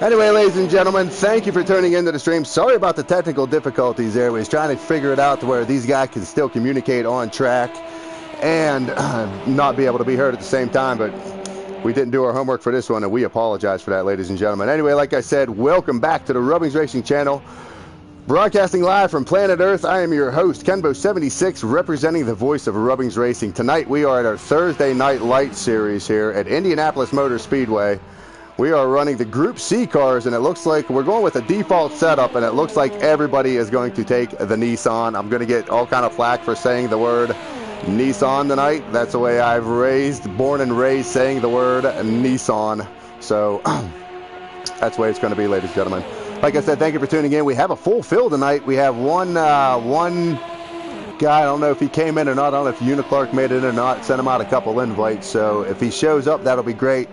Anyway, ladies and gentlemen, thank you for tuning into the stream. Sorry about the technical difficulties there. We was trying to figure it out to where these guys can still communicate on track and not be able to be heard at the same time, but we didn't do our homework for this one, and we apologize for that, ladies and gentlemen. Anyway, like I said, welcome back to the Rubbings Racing channel. Broadcasting live from planet Earth, I am your host, Kenbo76, representing the voice of Rubbings Racing. Tonight, we are at our Thursday Night Light Series here at Indianapolis Motor Speedway. We are running the Group C cars, and it looks like we're going with a default setup, and it looks like everybody is going to take the Nissan. I'm going to get all kind of flack for saying the word Nissan tonight. That's the way I've born and raised saying the word Nissan. So that's the way it's going to be, ladies and gentlemen. Like I said, thank you for tuning in. We have a full field tonight. We have one guy, I don't know if he came in or not. I don't know if Uniclark made it or not. Sent him out a couple invites. So if he shows up, that'll be great.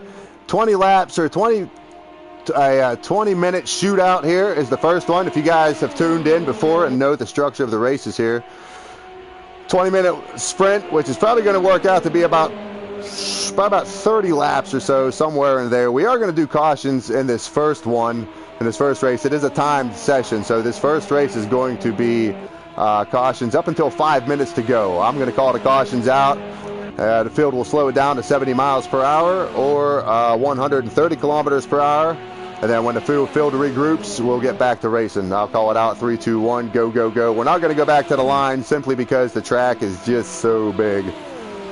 20 laps or 20-minute shootout here is the first one. If you guys have tuned in before and know the structure of the races here. 20-minute sprint, which is probably going to work out to be about 30 laps or so, somewhere in there. We are going to do cautions in this first one, in this first race. It is a timed session, so this first race is going to be cautions up until 5 minutes to go. I'm going to call the cautions out. The field will slow it down to 70 miles per hour or 130 kilometers per hour. And then when the field regroups, we'll get back to racing. I'll call it out, 3, 2, 1, go, go, go. We're not going to go back to the line simply because the track is just so big.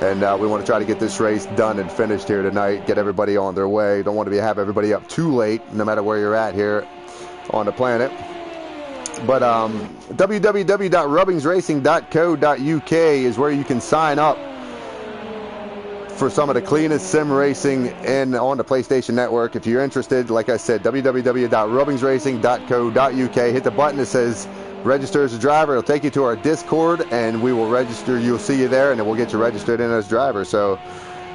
And we want to try to get this race done and finished here tonight, get everybody on their way. Don't want to have everybody up too late, no matter where you're at here on the planet. But www.rubbingsracing.co.uk is where you can sign up for some of the cleanest sim racing on the PlayStation Network. If you're interested, like I said, www.rubbingsracing.co.uk. Hit the button that says register as a driver. It'll take you to our Discord, and we will register. You'll see you there, and then we'll get you registered in as driver. So,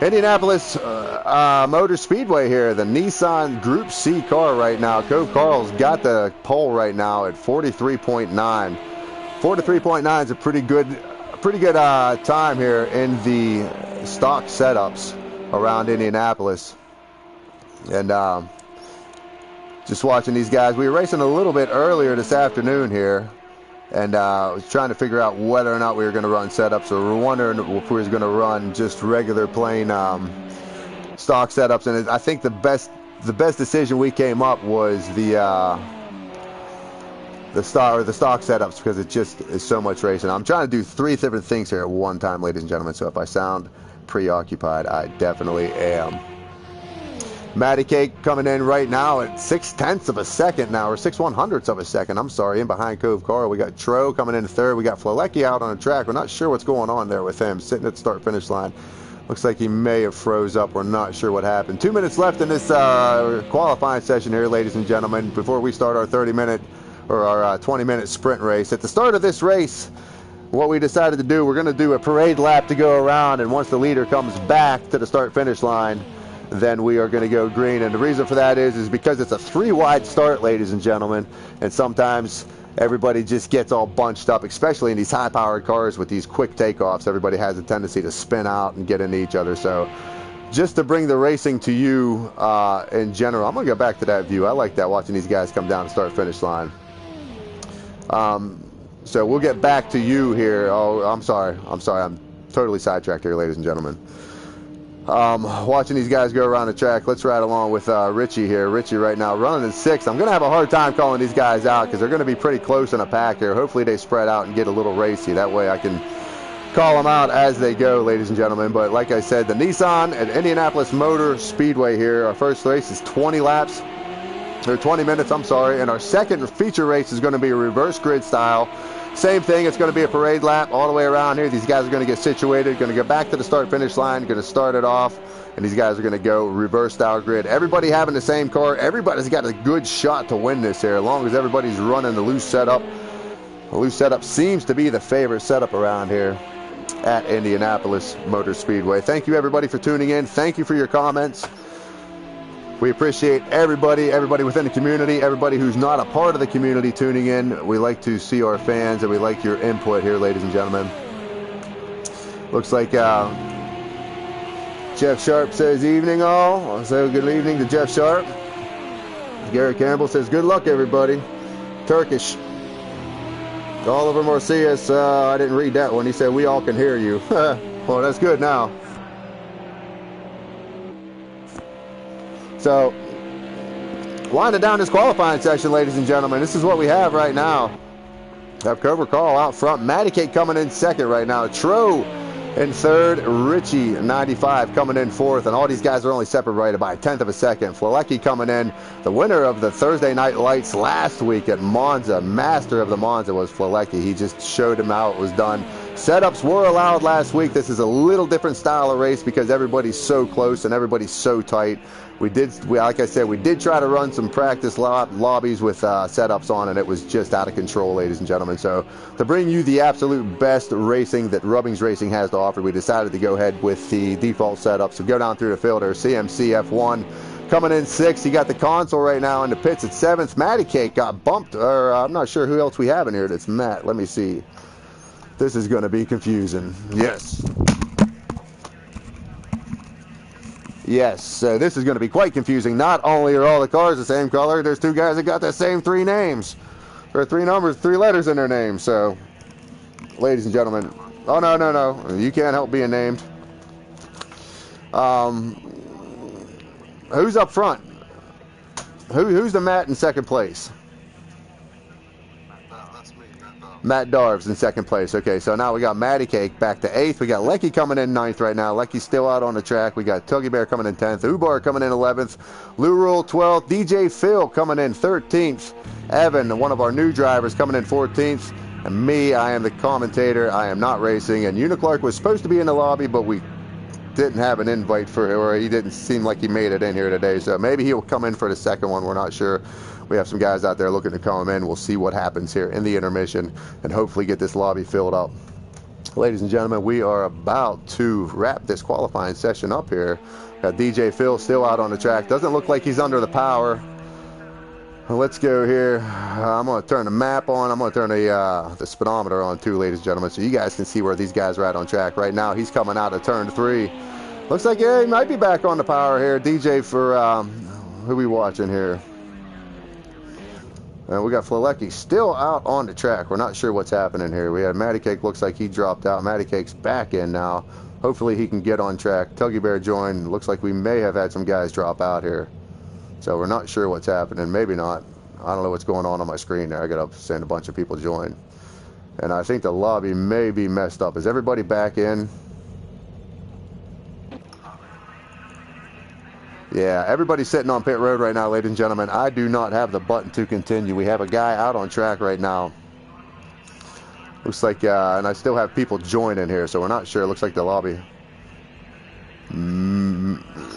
Indianapolis Motor Speedway here, the Nissan Group C car right now. Cove Carl's got the pole right now at 43.9. 43.9 is a pretty good time here in the stock setups around Indianapolis. And just watching these guys. We were racing a little bit earlier this afternoon here, and was trying to figure out whether or not we were going to run setups, or we're wondering if we was going to run just regular plain stock setups. And I think the best decision we came up was the stock setups, because it just is so much racing. I'm trying to do 3 different things here at one time, ladies and gentlemen, so if I sound preoccupied, I definitely am. Matty Cake coming in right now at 0.6 of a second now, or 6/100ths of a second, I'm sorry, in behind Cove Carl. We got Tro coming in third. We got Flalecki out on the track. We're not sure what's going on there with him, sitting at the start-finish line. Looks like he may have froze up. We're not sure what happened. 2 minutes left in this qualifying session here, ladies and gentlemen, before we start our 30-minute or our 20-minute sprint race. At the start of this race, what we decided to do, we're going to do a parade lap to go around, and once the leader comes back to the start-finish line, then we are going to go green. And the reason for that is because it's a 3-wide start, ladies and gentlemen, and sometimes everybody just gets all bunched up, especially in these high-powered cars with these quick takeoffs. Everybody has a tendency to spin out and get into each other. So just to bring the racing to you in general, I'm going to go back to that view. I like that, watching these guys come down the start-finish line. So we'll get back to you here. Oh, I'm sorry. I'm totally sidetracked here, ladies and gentlemen. Watching these guys go around the track. Let's ride along with Richie here. Richie right now running in 6th. I'm going to have a hard time calling these guys out because they're going to be pretty close in a pack here. Hopefully they spread out and get a little racy. That way I can call them out as they go, ladies and gentlemen. But like I said, the Nissan at Indianapolis Motor Speedway here. Our first race is 20 laps. Or 20 minutes, I'm sorry. And our second feature race is going to be a reverse grid style. Same thing, it's going to be a parade lap all the way around here. These guys are going to get situated, going to go back to the start-finish line, going to start it off, and these guys are going to go reverse style grid. Everybody having the same car. Everybody's got a good shot to win this here, as long as everybody's running the loose setup. The loose setup seems to be the favorite setup around here at Indianapolis Motor Speedway. Thank you, everybody, for tuning in. Thank you for your comments. We appreciate everybody within the community, everybody who's not a part of the community tuning in. We like to see our fans, and we like your input here, ladies and gentlemen. Looks like Jeff Sharp says evening all. So good evening to Jeff Sharp. Gary Campbell says, good luck, everybody. Turkish. Oliver Marcius, I didn't read that one. He said, we all can hear you. Well, that's good now. So, winding down this qualifying session, ladies and gentlemen. This is what we have right now. Have Cobra Call out front. Matty Cake coming in second right now. Tro in third. Richie, 95, coming in fourth. And all these guys are only separated by a tenth of a second. Flelecki coming in. The winner of the Thursday Night Lights last week at Monza. Master of the Monza was Flelecki. He just showed him how it was done. Setups were allowed last week. This is a little different style of race because everybody's so close and everybody's so tight. Like I said, we did try to run some practice lobbies with setups on, and it was just out of control, ladies and gentlemen. So to bring you the absolute best racing that RubbingsRacing has to offer, we decided to go ahead with the default setup. So go down through the filter. CMC F1 coming in sixth. You got the console right now in the pits at seventh. Matty Cake got bumped, or I'm not sure who else we have in here that's Matt. Let me see. This is going to be confusing. Yes. Yes, so this is going to be quite confusing. Not only are all the cars the same color, there's two guys that got the same three names. Or three numbers, three letters in their name. So, ladies and gentlemen. Oh, no. You can't help being named. Who's up front? Who's the Matt in second place? Matt Darves in second place. Okay, so now we got Matty Cake back to eighth. We got Lecky coming in ninth right now. Lecky's still out on the track. We got Tuggy Bear coming in 10th. Ubar coming in 11th. Lou Rule 12th. DJ Phil coming in 13th. Evan, one of our new drivers, coming in 14th. And me, I am the commentator. I am not racing. And Uniclark was supposed to be in the lobby, but we didn't have an invite for him, or he didn't seem like he made it in here today. So maybe he'll come in for the second one. We're not sure. We have some guys out there looking to come in. We'll see what happens here in the intermission and hopefully get this lobby filled up. Ladies and gentlemen, we are about to wrap this qualifying session up here. Got DJ Phil still out on the track. Doesn't look like he's under the power. Let's go here. I'm going to turn the map on. I'm going to turn the speedometer on too, ladies and gentlemen, so you guys can see where these guys are at on track. Right now, he's coming out of turn 3. Looks like, yeah, he might be back on the power here. DJ for, who we watching here? And we got Flelecki still out on the track. We're not sure what's happening here. We had Matty Cake, looks like he dropped out. Matty Cake's back in now. Hopefully he can get on track. Tuggy Bear joined. Looks like we may have had some guys drop out here. So we're not sure what's happening. Maybe not. I don't know what's going on my screen there. I got to send a bunch of people join. And I think the lobby may be messed up. Is everybody back in? Yeah, everybody's sitting on pit road right now, ladies and gentlemen. I do not have the button to continue. We have a guy out on track right now. Looks like, and I still have people joining here, so we're not sure. Looks like the lobby.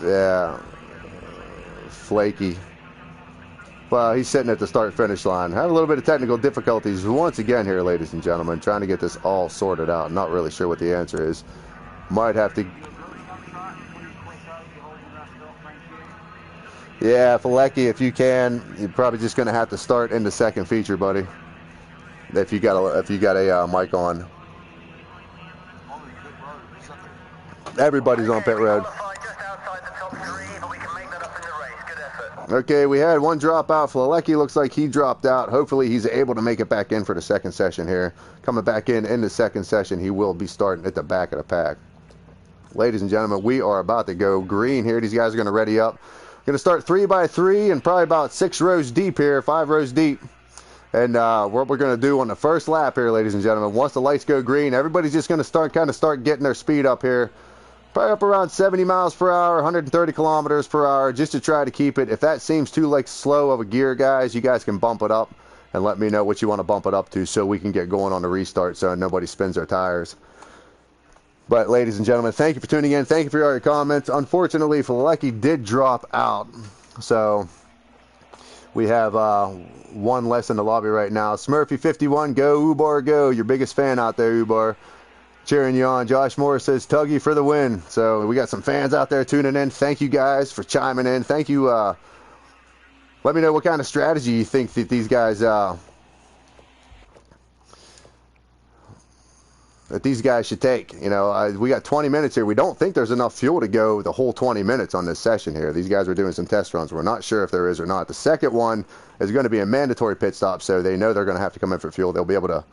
Yeah. Flaky. Well, he's sitting at the start-finish line. Have a little bit of technical difficulties once again here, ladies and gentlemen. Trying to get this all sorted out. Not really sure what the answer is. Might have to... Yeah, Flelecki, if you can, you're probably just going to have to start in the second feature, buddy. If you got a mic on. Everybody's on pit road. Okay, we had one drop out. Flelecki looks like he dropped out. Hopefully he's able to make it back in for the second session here. Coming back in the second session, he will be starting at the back of the pack. Ladies and gentlemen, we are about to go green here. These guys are going to ready up. Going to start 3 by 3 and probably about 6 rows deep here, 5 rows deep. And what we're going to do on the first lap here, ladies and gentlemen, once the lights go green, everybody's just going to start getting their speed up here. Probably up around 70 miles per hour, 130 kilometers per hour, just to try to keep it. If that seems too slow of a gear, guys, you guys can bump it up and let me know what you want to bump it up to so we can get going on the restart so nobody spins their tires. But, ladies and gentlemen, thank you for tuning in. Thank you for all your comments. Unfortunately, Flelecki did drop out. So, we have one less in the lobby right now. Smurfy51, go, Ubar, go. Your biggest fan out there, Ubar. Cheering you on. Josh Moore says, Tuggy for the win. So, we got some fans out there tuning in. Thank you, guys, for chiming in. Thank you. Let me know what kind of strategy you think that these guys... that these guys should take. You know, we got 20 minutes here. We don't think there's enough fuel to go the whole 20 minutes on this session here. These guys are doing some test runs. We're not sure if there is or not. The second one is going to be a mandatory pit stop, so they know they're going to have to come in for fuel. They'll be able to,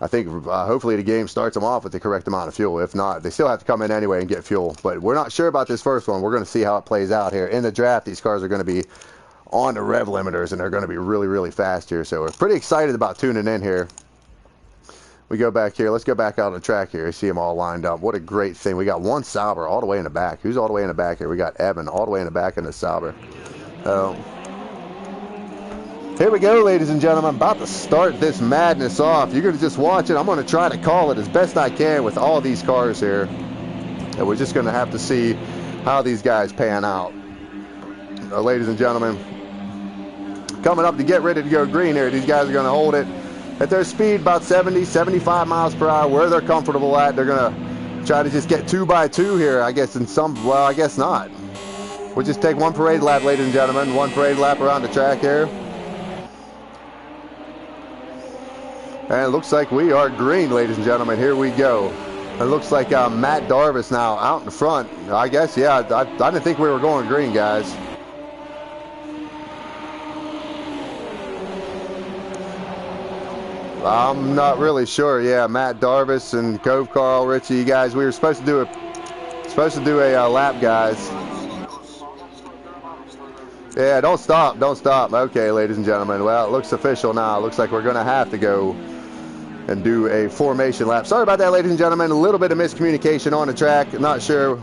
I think, hopefully the game starts them off with the correct amount of fuel. If not, they still have to come in anyway and get fuel. But we're not sure about this first one. We're going to see how it plays out here. In the draft, these cars are going to be on the rev limiters, and they're going to be really, really fast here. So we're pretty excited about tuning in here. We go back here. Let's go back out on the track here. You see them all lined up. What a great thing. We got one Sauber all the way in the back. Who's all the way in the back here? We got Evan all the way in the back in the Sauber. Here we go, ladies and gentlemen. I'm about to start this madness off. You're going to just watch it. I'm going to try to call it as best I can with all these cars here. And we're just going to have to see how these guys pan out. Ladies and gentlemen, coming up to get ready to go green here. These guys are going to hold it at their speed, about 70, 75 miles per hour, where they're comfortable at. They're going to try to just get 2 by 2 here, I guess, in some, well, I guess not. We'll just take one parade lap, ladies and gentlemen. One parade lap around the track here. And it looks like we are green, ladies and gentlemen. Here we go. It looks like Matt Darvis now out in front. I guess, yeah, I didn't think we were going green, guys. I'm not really sure. Yeah, Matt Darvis and Cove Carl, Richie, you guys, we were supposed to do a lap, guys. Yeah, don't stop, don't stop. Okay, ladies and gentlemen. Well, it looks official now. It looks like we're going to have to go and do a formation lap. Sorry about that, ladies and gentlemen. A little bit of miscommunication on the track. Not sure.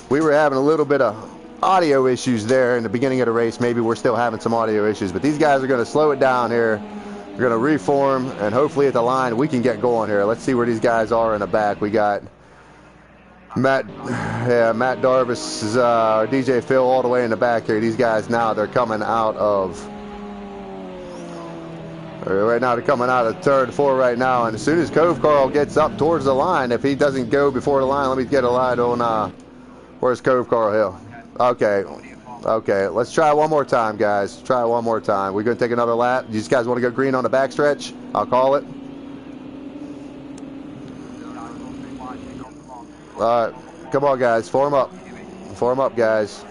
We were having a little bit of audio issues there in the beginning of the race. Maybe we're still having some audio issues, but these guys are going to slow it down here. We're going to reform, and hopefully at the line we can get going here. Let's see where these guys are in the back. We got Matt Darvis, DJ Phil all the way in the back here. These guys now, they're coming out of, right now they're coming out of turn 4 right now. And as soon as Cove Carl gets up towards the line, if he doesn't go before the line, let me get a line on, where's Cove Carl Hill? Okay, let's try one more time, guys. Try one more time. We're going to take another lap. You guys want to go green on the backstretch? I'll call it. All right, come on, guys. Form up. Form up, guys.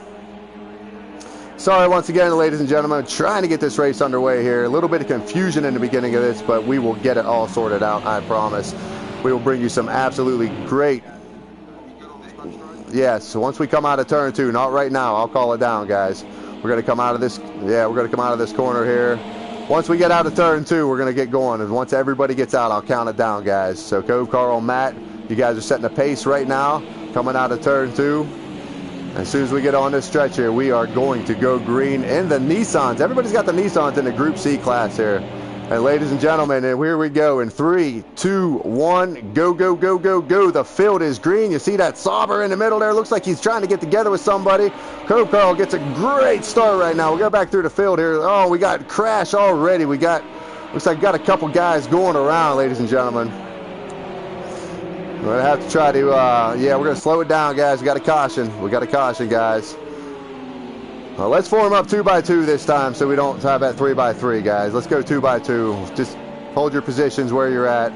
Sorry once again, ladies and gentlemen. Trying to get this race underway here. A little bit of confusion in the beginning of this, but we will get it all sorted out, I promise. We will bring you some absolutely great... Yes, once we come out of turn 2, not right now. I'll call it down, guys. We're going to come out of this, we're going to come out of this corner here. Once we get out of turn 2, we're going to get going. And once everybody gets out, I'll count it down, guys. So Cove Carl, Matt, you guys are setting a pace right now, coming out of turn 2. As soon as we get on this stretch here, we are going to go green in the Nissans. Everybody's got the Nissans in the Group C class here. And ladies and gentlemen, and here we go in 3, 2, 1, go, go, go, go, go. The field is green. You see that Sauber in the middle there? Looks like he's trying to get together with somebody. Cove Carl gets a great start right now. We go back through the field here. Oh, we got crash already. Looks like we got a couple guys going around, ladies and gentlemen. We're going to have to try to, we're going to slow it down, guys. We got a caution. We got a caution, guys. Well, let's form up 2 by 2 this time so we don't have that 3 by 3, guys. Let's go 2 by 2. Just hold your positions where you're at.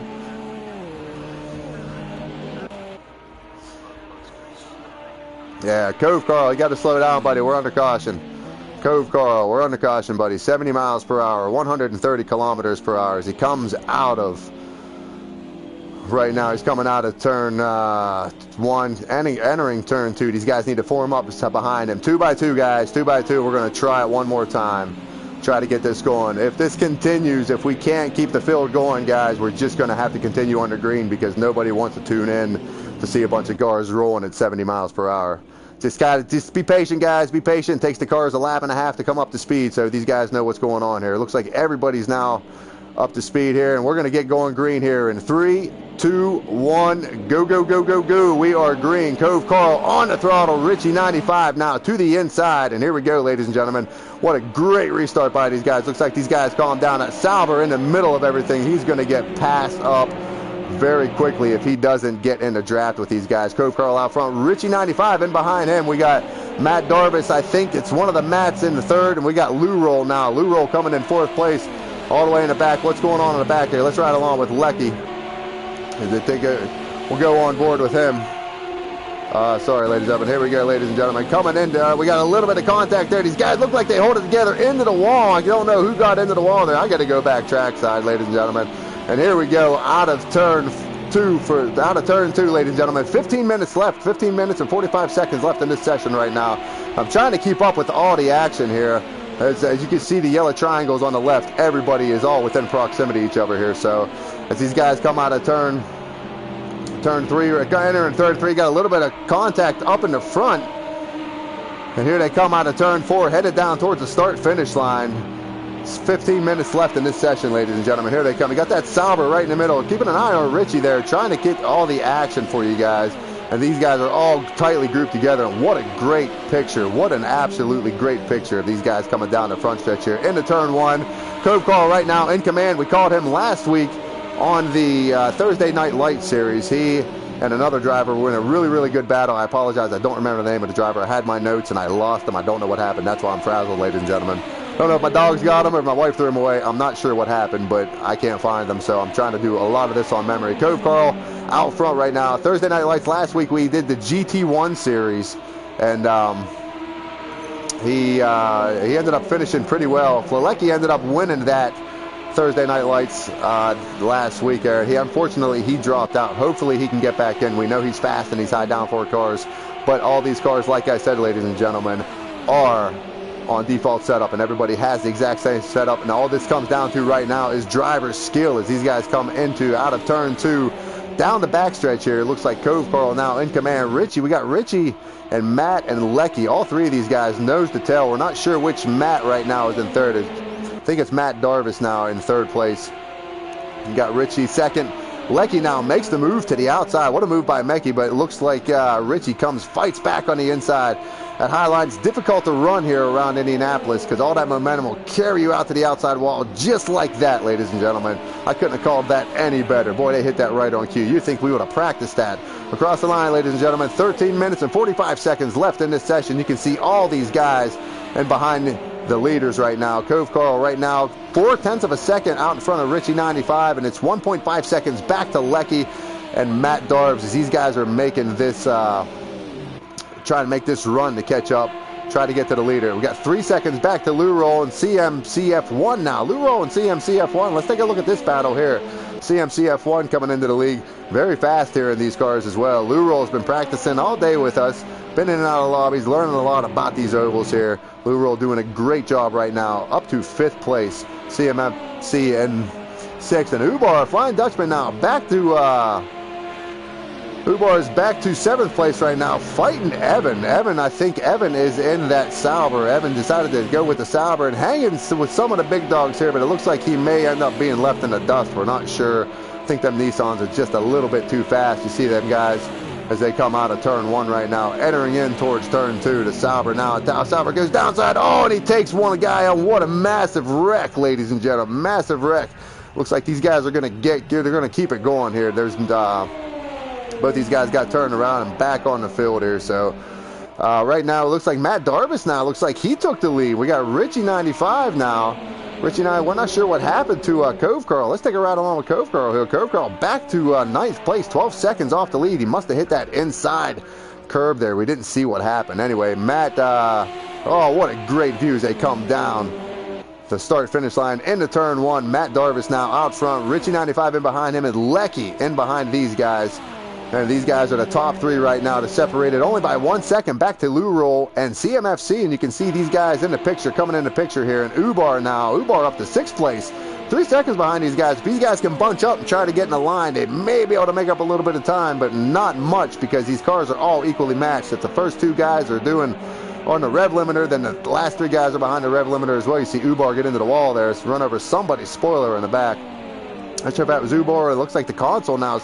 Yeah, Cove Carl, you got to slow down, buddy. We're under caution. Cove Carl, we're under caution, buddy. 70 miles per hour, 130 kilometers per hour as he comes out of... Right now, he's coming out of turn 1, entering turn 2. These guys need to form up behind him. 2 by 2, guys. 2 by 2. We're going to try it one more time. Try to get this going. If this continues, if we can't keep the field going, guys, we're just going to have to continue under green because nobody wants to tune in to see a bunch of cars rolling at 70 miles per hour. Just be patient, guys. Be patient. It takes the cars a lap and a half to come up to speed, so these guys know what's going on here. It looks like everybody's now up to speed here, and we're going to get going green here in 3, 2, 1, go, go, go, go, go. We are green. Cove Carl on the throttle. Richie 95 now to the inside, and here we go, ladies and gentlemen. What a great restart by these guys. Looks like these guys calm down. That Sauber in the middle of everything. He's going to get passed up very quickly if he doesn't get in the draft with these guys. Cove Carl out front. Richie 95 in behind him. We got Matt Darvis. I think it's one of the Matts in the third, and we got Lou Roll now. Lou Roll coming in 4th place. All the way in the back. What's going on in the back here? Let's ride along with Lecky. We'll go on board with him. Sorry, ladies and gentlemen. Here we go, ladies and gentlemen. Coming in, we got a little bit of contact there. These guys look like they hold it together into the wall. I don't know who got into the wall there. I got to go back trackside, ladies and gentlemen. And here we go, out of turn two, ladies and gentlemen. 15 minutes left. 15 minutes and 45 seconds left in this session right now. I'm trying to keep up with all the action here. As you can see, the yellow triangles on the left, everybody is all within proximity to each other here. So as these guys come out of turn three, entering turn three, got a little bit of contact up in the front. And here they come out of turn four, headed down towards the start-finish line. It's 15 minutes left in this session, ladies and gentlemen. Here they come. We got that Sauber right in the middle. Keeping an eye on Richie there, trying to get all the action for you guys. And these guys are all tightly grouped together. And what a great picture. What an absolutely great picture of these guys coming down the front stretch here. Into turn one. Cove Carl right now in command. We called him last week on the Thursday Night Light series. He and another driver were in a really, really good battle. I apologize. I don't remember the name of the driver. I had my notes and I lost them. I don't know what happened. That's why I'm frazzled, ladies and gentlemen. I don't know if my dogs got them or if my wife threw them away. I'm not sure what happened, but I can't find them, so I'm trying to do a lot of this on memory. Cove Carl out front right now. Thursday Night Lights last week, we did the GT1 series, and he ended up finishing pretty well. Flelecki ended up winning that Thursday Night Lights last week. Unfortunately, he dropped out. Hopefully, he can get back in. We know he's fast and he's high downforce cars, but all these cars, like I said, ladies and gentlemen, are on default setup, and everybody has the exact same setup, and all this comes down to right now is driver skill as these guys come out of turn two down the backstretch here. It looks like Cove Carl now in command. Richie, we got Richie and Matt and Lecky, all three of these guys nose to tail. We're not sure which Matt right now is in third. I think it's Matt Darvis now in third place. You got Richie second. Lecky now makes the move to the outside. What a move by Lecky, but it looks like Richie fights back on the inside. At Highline, it's difficult to run here around Indianapolis because all that momentum will carry you out to the outside wall just like that, ladies and gentlemen. I couldn't have called that any better. Boy, they hit that right on cue. You'd think we would have practiced that. Across the line, ladies and gentlemen, 13 minutes and 45 seconds left in this session. You can see all these guys and behind the leaders right now. Cove Carl right now, 0.4 of a second out in front of Richie 95, and it's 1.5 seconds back to Lecky and Matt Darbs as these guys are making this trying to make this run to catch up, try to get to the leader. We got 3 seconds back to Lou Roll and CMCF1 now. Lou Roll and CMCF1. Let's take a look at this battle here. CMCF1 coming into the league very fast here in these cars as well. Lou Roll has been practicing all day with us, been in and out of lobbies, learning a lot about these ovals here. Lou Roll doing a great job right now, up to 5th place. CMFC and 6th. And Ubar, Flying Dutchman now, back to Ubar is back to 7th place right now, fighting Evan. I think Evan is in that Sauber. Evan decided to go with the Sauber and hanging with some of the big dogs here, but it looks like he may end up being left in the dust. We're not sure. I think them Nissans are just a little bit too fast. You see them guys as they come out of turn one right now, entering in towards turn two. The Sauber now, Sauber goes downside. Oh, and he takes one guy on. What a massive wreck, ladies and gentlemen. Massive wreck. Looks like these guys are going to keep it going here. There's both these guys got turned around and back on the field here. So right now it looks like Matt Darvis now looks like he took the lead. We got Richie 95 now. Richie and I, we're not sure what happened to Cove Carl. Let's take a ride along with Cove Carl here. Cove Carl back to 9th place, 12 seconds off the lead. He must have hit that inside curb there. We didn't see what happened. Anyway, Matt, oh, what a great view as they come down the start-finish line into turn one. Matt Darvis now out front. Richie 95 in behind him, and Lecky in behind these guys. And these guys are the top three right now to separate it only by 1 second back to Lou Roll and CMFC. And you can see these guys in the picture, coming in the picture here. And Ubar now, Ubar up to 6th place. 3 seconds behind these guys. If these guys can bunch up and try to get in the line, they may be able to make up a little bit of time, but not much because these cars are all equally matched. If the first 2 guys are doing on the rev limiter, then the last 3 guys are behind the rev limiter as well. You see Ubar get into the wall there. It's run over somebody's spoiler in the back. Not sure if that was Ubar or it looks like the console now is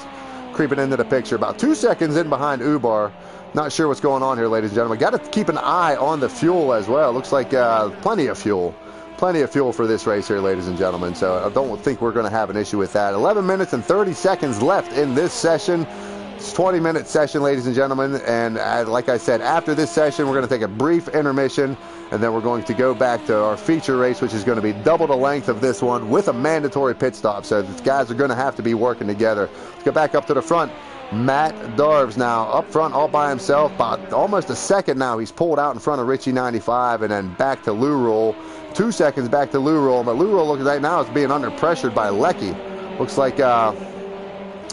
creeping into the picture. About 2 seconds in behind Ubar. Not sure what's going on here, ladies and gentlemen. Got to keep an eye on the fuel as well. Looks like plenty of fuel for this race here, ladies and gentlemen. So I don't think we're going to have an issue with that. 11 minutes and 30 seconds left in this session. It's a 20-minute session, ladies and gentlemen, and like I said, after this session, we're going to take a brief intermission, and then we're going to go back to our feature race, which is going to be double the length of this one with a mandatory pit stop. So these guys are going to have to be working together. Let's go back up to the front. Matt Darves now up front all by himself, about almost a second now. He's pulled out in front of Richie 95, and then back to Lou Roll. 2 seconds back to Lou Roll, but Lou Roll looks right now is being under pressured by Lecky. Looks like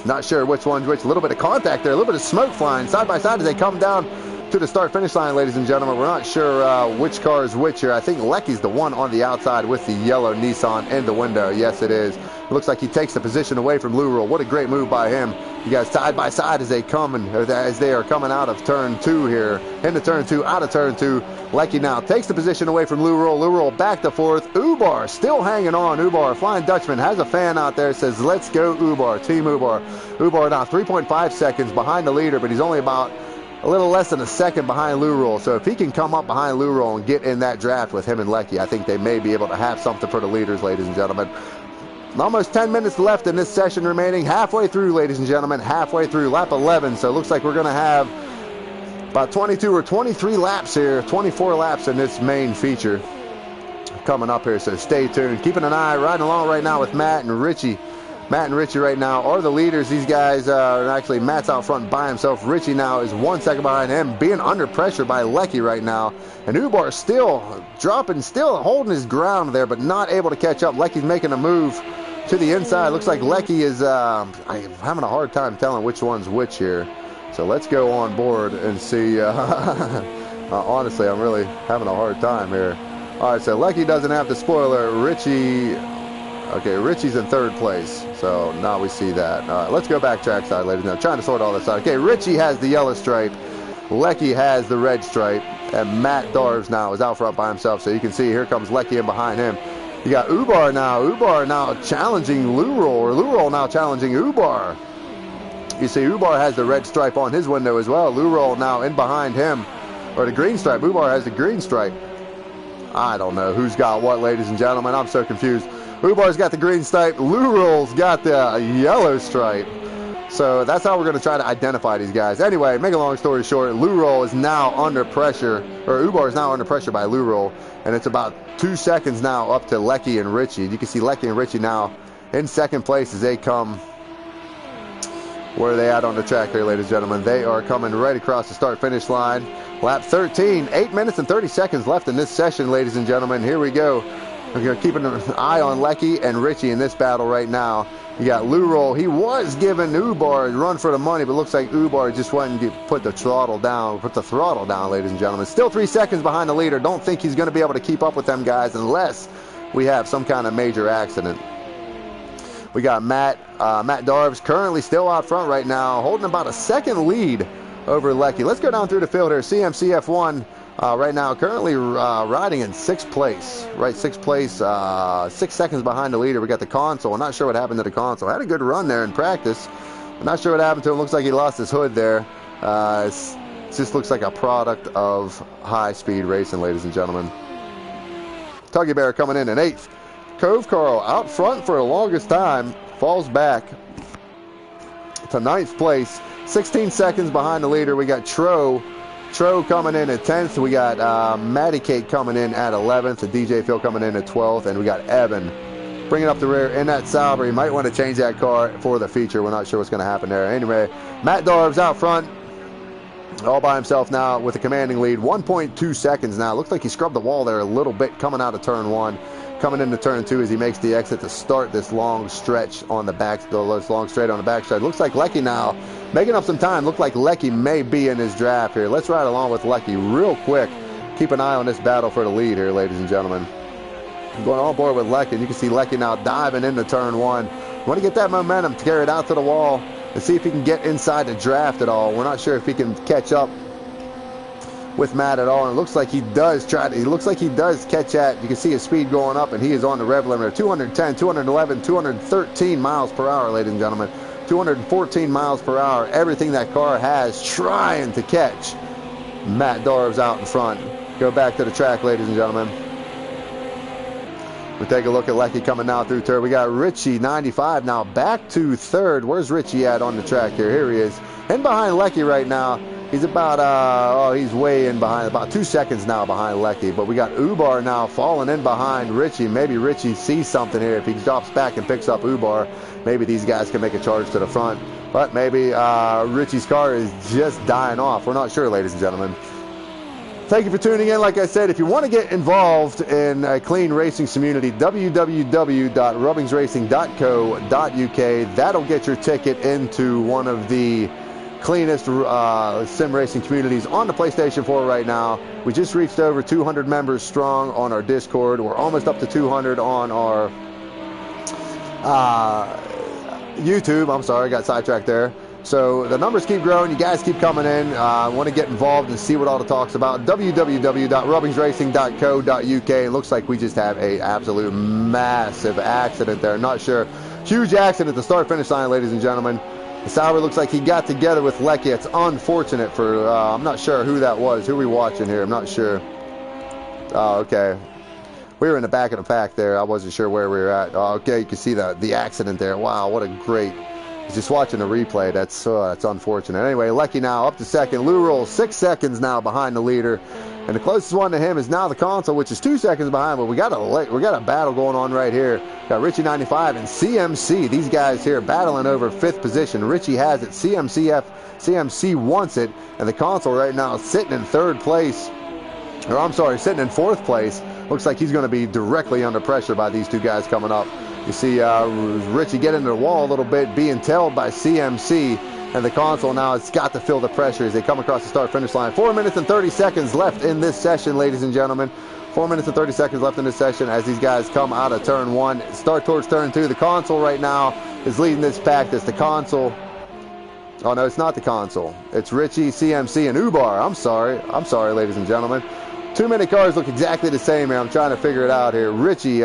not sure which one's which. A little bit of contact there, a little bit of smoke flying side by side as they come down to the start-finish line, ladies and gentlemen. We're not sure which car is which here. I think Lecky's the one on the outside with the yellow Nissan in the window. Yes, it is. It looks like he takes the position away from Lou Roll. What a great move by him. You guys side by side as they come and as they are coming out of turn 2 here. Into turn 2, out of turn 2. Lecky now takes the position away from Lou Roll. Lou Roll back to 4th. Ubar still hanging on. Ubar, Flying Dutchman, has a fan out there, says, let's go Ubar, Team Ubar. Ubar now 3.5 seconds behind the leader, but he's only about a little less than a second behind Lou Roll. So if he can come up behind Lou Roll and get in that draft with him and Lecky, I think they may be able to have something for the leaders, ladies and gentlemen. Almost 10 minutes left in this session remaining. Halfway through, ladies and gentlemen. Halfway through, lap 11. So it looks like we're going to have about 22 or 23 laps here. 24 laps in this main feature coming up here. So stay tuned. Keeping an eye riding along right now with Matt and Richie. Matt and Richie right now are the leaders. These guys are actually, Matt's out front by himself. Richie now is 1 second behind him, being under pressure by Lecky right now. And Ubar still dropping, still holding his ground there, but not able to catch up. Lecky's making a move to the inside. Looks like Lecky is I'm having a hard time telling which one's which here. So let's go on board and see. Honestly, I'm really having a hard time here. All right, so Lecky doesn't have the spoiler. Richie... Okay, Richie's in 3rd place, so now we see that. All right, let's go back trackside, ladies and gentlemen. Trying to sort all this out. Okay, Richie has the yellow stripe. Lecky has the red stripe. And Matt Darves now is out front by himself, so you can see here comes Lecky in behind him. You got Ubar now. Ubar now challenging Lou Roll, or Lou Roll now challenging Ubar. You see Ubar has the red stripe on his window as well. Lou Roll now in behind him, or the green stripe. Ubar has the green stripe. I don't know who's got what, ladies and gentlemen. I'm so confused. Ubar's got the green stripe. Lou Roll's got the yellow stripe. So that's how we're going to try to identify these guys. Anyway, make a long story short, Lou Roll is now under pressure, or Ubar is now under pressure by Lou Roll, and it's about 2 seconds now up to Lecky and Richie. You can see Lecky and Richie now in 2nd place as they come. Where are they at on the track here, ladies and gentlemen? They are coming right across the start-finish line. Lap 13, 8 minutes and 30 seconds left in this session, ladies and gentlemen. Here we go. We're keeping an eye on Lecky and Richie in this battle right now. You got Lou Roll. He was giving Ubar a run for the money, but looks like Ubar just went and put the throttle down, ladies and gentlemen. Still 3 seconds behind the leader. Don't think he's going to be able to keep up with them guys unless we have some kind of major accident. We got Matt Darves currently still out front right now, holding about a second lead over Lecky. Let's go down through the field here. CMCF1 right now currently riding in 6th place. Right, 6th place, 6 seconds behind the leader. We got the console. I'm not sure what happened to the console. Had a good run there in practice. I'm not sure what happened to him. Looks like he lost his hood there. It just looks like a product of high-speed racing, ladies and gentlemen. Tuggy Bear coming in 8th. Cove Carl out front for the longest time. Falls back to 9th place. 16 seconds behind the leader. We got Tro coming in at 10th. We got Matty Cake coming in at 11th. And DJ Phil coming in at 12th. And we got Evan bringing up the rear in that Sauber. You might want to change that car for the feature. We're not sure what's going to happen there. Anyway, Matt Darves out front all by himself now with a commanding lead. 1.2 seconds now. Looks like he scrubbed the wall there a little bit coming out of turn 1. Coming into turn 2 as he makes the exit to start this long stretch on the back, this long straight on the backside. Looks like Lecky now making up some time. Look like Lecky may be in his draft here. Let's ride along with Lecky real quick. Keep an eye on this battle for the lead here, ladies and gentlemen. Going on board with Lecky. You can see Lecky now diving into turn 1. Want to get that momentum to carry it out to the wall and see if he can get inside the draft at all. We're not sure if he can catch up with Matt at all, and it looks like he does catch at. You can see his speed going up, and he is on the rev limiter. 210, 211, 213 miles per hour, ladies and gentlemen. 214 miles per hour. Everything that car has trying to catch Matt Darves out in front. Go back to the track, ladies and gentlemen. We take a look at Lecky coming now through turn. We got Richie 95 now back to 3rd. Where's Richie at on the track here? Here he is. In behind Lecky right now. He's about, he's way in behind, about 2 seconds now behind Lecky. But we got Ubar now falling in behind Richie. Maybe Richie sees something here. If he drops back and picks up Ubar, maybe these guys can make a charge to the front. But maybe Richie's car is just dying off. We're not sure, ladies and gentlemen. Thank you for tuning in. Like I said, if you want to get involved in a clean racing community, www.rubbingsracing.co.uk. That'll get your ticket into one of the cleanest sim racing communities on the PlayStation 4 right now. We just reached over 200 members strong on our Discord. We're almost up to 200 on our YouTube. I'm sorry, I got sidetracked there. So the numbers keep growing. You guys keep coming in. Want to get involved and see what all the talk's about. www.rubbingsracing.co.uk. It looks like we just have a absolute massive accident there. Not sure. Huge accident at the start-finish line, ladies and gentlemen. Sauber looks like he got together with Lecky. It's unfortunate for, I'm not sure who that was. Who are we watching here? I'm not sure. Oh, okay. We were in the back of the pack there. I wasn't sure where we were at. Oh, okay, you can see the accident there. Wow, what a great... Just watching the replay, that's unfortunate. Anyway, Lecky now up to second. Lou rolls 6 seconds now behind the leader. And the closest one to him is now the console, which is 2 seconds behind. But we got a battle going on right here. Got Richie 95 and CMC. These guys here battling over 5th position. Richie has it. CMC wants it. And the console right now is sitting in 3rd place. Or I'm sorry, sitting in 4th place. Looks like he's going to be directly under pressure by these two guys coming up. You see Richie get into the wall a little bit, being tailed by CMC. And the console now has got to feel the pressure as they come across the start-finish line. 4 minutes and 30 seconds left in this session, ladies and gentlemen. 4 minutes and 30 seconds left in this session as these guys come out of turn 1. Start towards turn 2. The console right now is leading this pack. That's the console. Oh, no, it's not the console. It's Richie, CMC, and Ubar. I'm sorry, ladies and gentlemen. 2-minute cars look exactly the same here. I'm trying to figure it out here. Richie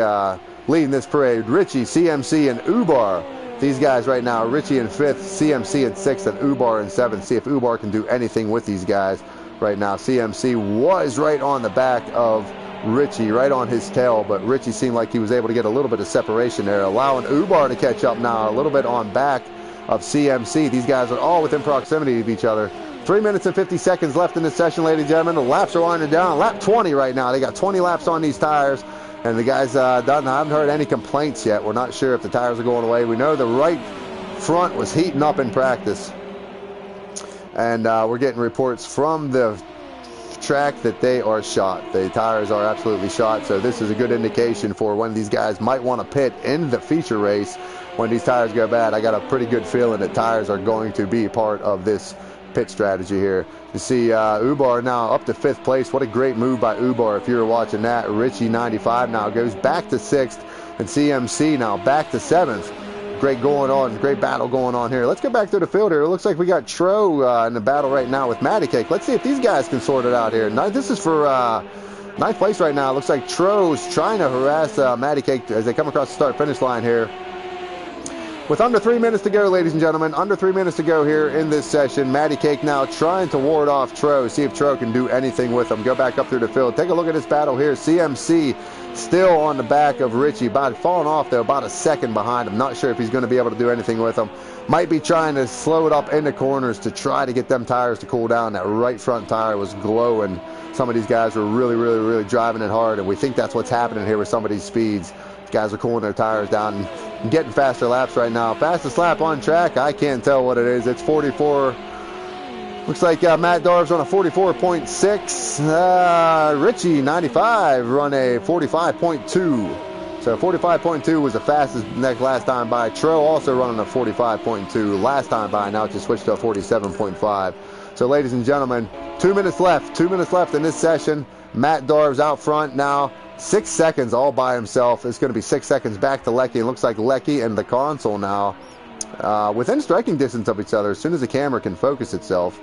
leading this parade. Richie, CMC, and Ubar. These guys right now, Richie in 5th, CMC in 6th, and Ubar in 7th. See if Ubar can do anything with these guys right now. CMC was right on the back of Richie, right on his tail, but Richie seemed like he was able to get a little bit of separation there, allowing Ubar to catch up now, a little bit on back of CMC. These guys are all within proximity of each other. 3 minutes and 50 seconds left in this session, ladies and gentlemen. The laps are winding down. Lap 20 right now. They got 20 laps on these tires. And the guys, I haven't heard any complaints yet. We're not sure if the tires are going away. We know the right front was heating up in practice. And we're getting reports from the track that they are shot. The tires are absolutely shot. So this is a good indication for when these guys might want to pit in the feature race when these tires go bad. I got a pretty good feeling that tires are going to be part of this pit strategy here. You see Ubar now up to 5th place. What a great move by Ubar if you were watching that. Richie 95 now goes back to 6th, and CMC now back to 7th. Great going on, great battle going on here. Let's get back to the field here. It looks like we got Tro in the battle right now with Matty Cake. Let's see if these guys can sort it out here. Now, this is for 9th place right now. It looks like Tro's trying to harass Matty Cake as they come across the start-finish line here. With under 3 minutes to go, ladies and gentlemen, under 3 minutes to go here in this session. Matty Cake now trying to ward off Tro, see if Tro can do anything with him. Go back up through the field. Take a look at this battle here. CMC still on the back of Richie, falling off though, about a second behind him. Not sure if he's going to be able to do anything with him. Might be trying to slow it up in the corners to try to get them tires to cool down. That right front tire was glowing. Some of these guys were really driving it hard, and we think that's what's happening here with some of these speeds. Guys are cooling their tires down and getting faster laps right now. Fastest lap on track, I can't tell what it is. It's 44. Looks like Matt Darv's on a 44.6. Richie 95 run a 45.2. So 45.2 was the fastest last time by. Tro also running a 45.2 last time by. Now it's just switched to a 47.5. So ladies and gentlemen, 2 minutes left. 2 minutes left in this session. Matt Darv's out front now. 6 seconds all by himself. It's going to be 6 seconds back to Lecky. It looks like Lecky and the console now within striking distance of each other as soon as the camera can focus itself.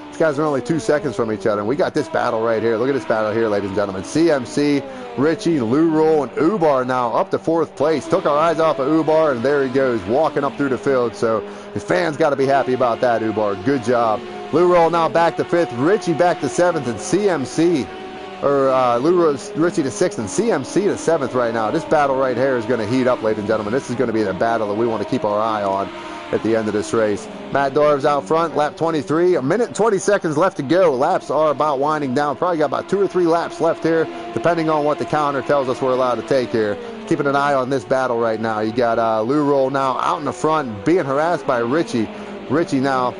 These guys are only 2 seconds from each other, and we got this battle right here. Look at this battle here, ladies and gentlemen. CMC, Richie, Lou Roll, and Ubar now up to 4th place. Took our eyes off of Ubar, and there he goes, walking up through the field. So the fans got to be happy about that, Ubar. Good job. Lou Roll now back to 5th. Richie back to 7th, and CMC... Richie to 6th and CMC to 7th right now. This battle right here is going to heat up, ladies and gentlemen. This is going to be the battle that we want to keep our eye on. at the end of this race. Matt Dorv's out front, lap 23. A minute and 20 seconds left to go. Laps are about winding down. Probably got about 2 or 3 laps left here, depending on what the counter tells us we're allowed to take here. Keeping an eye on this battle right now. You got Lou Roll now out in the front, being harassed by Richie. Richie now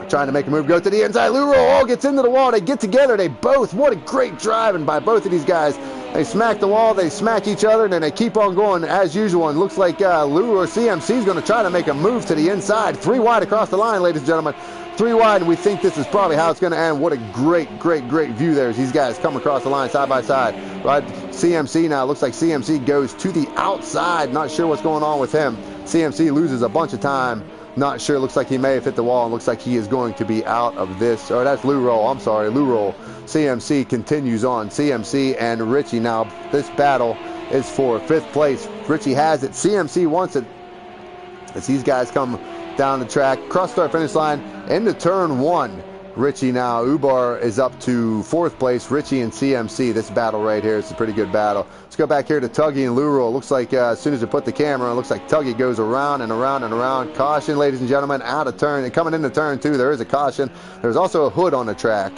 trying to make a move, go to the inside. Lou Roll gets into the wall. They get together. They both, what a great driving by both of these guys. They smack the wall, they smack each other, and then they keep on going as usual. And looks like Lou or CMC is going to try to make a move to the inside. 3 wide across the line, ladies and gentlemen. 3 wide, and we think this is probably how it's going to end. What a great view there as these guys come across the line side by side. Right, CMC now, looks like CMC goes to the outside. Not sure what's going on with him. CMC loses a bunch of time. Not sure. Looks like he may have hit the wall, and looks like he is going to be out of this. Oh, that's Lou Roll. I'm sorry, Lou Roll. CMC continues on. CMC and Richie now. This battle is for 5th place. Richie has it. CMC wants it. As these guys come down the track, cross start finish line into turn 1. Richie now, Ubar is up to 4th place. Richie and CMC, this battle right here is a pretty good battle. Let's go back here to Tuggy and Luro. Looks like as soon as they put the camera on, it looks like Tuggy goes around and around and around. Caution, ladies and gentlemen, out of turn. And coming into turn 2, there is a caution. There's also a hood on the track.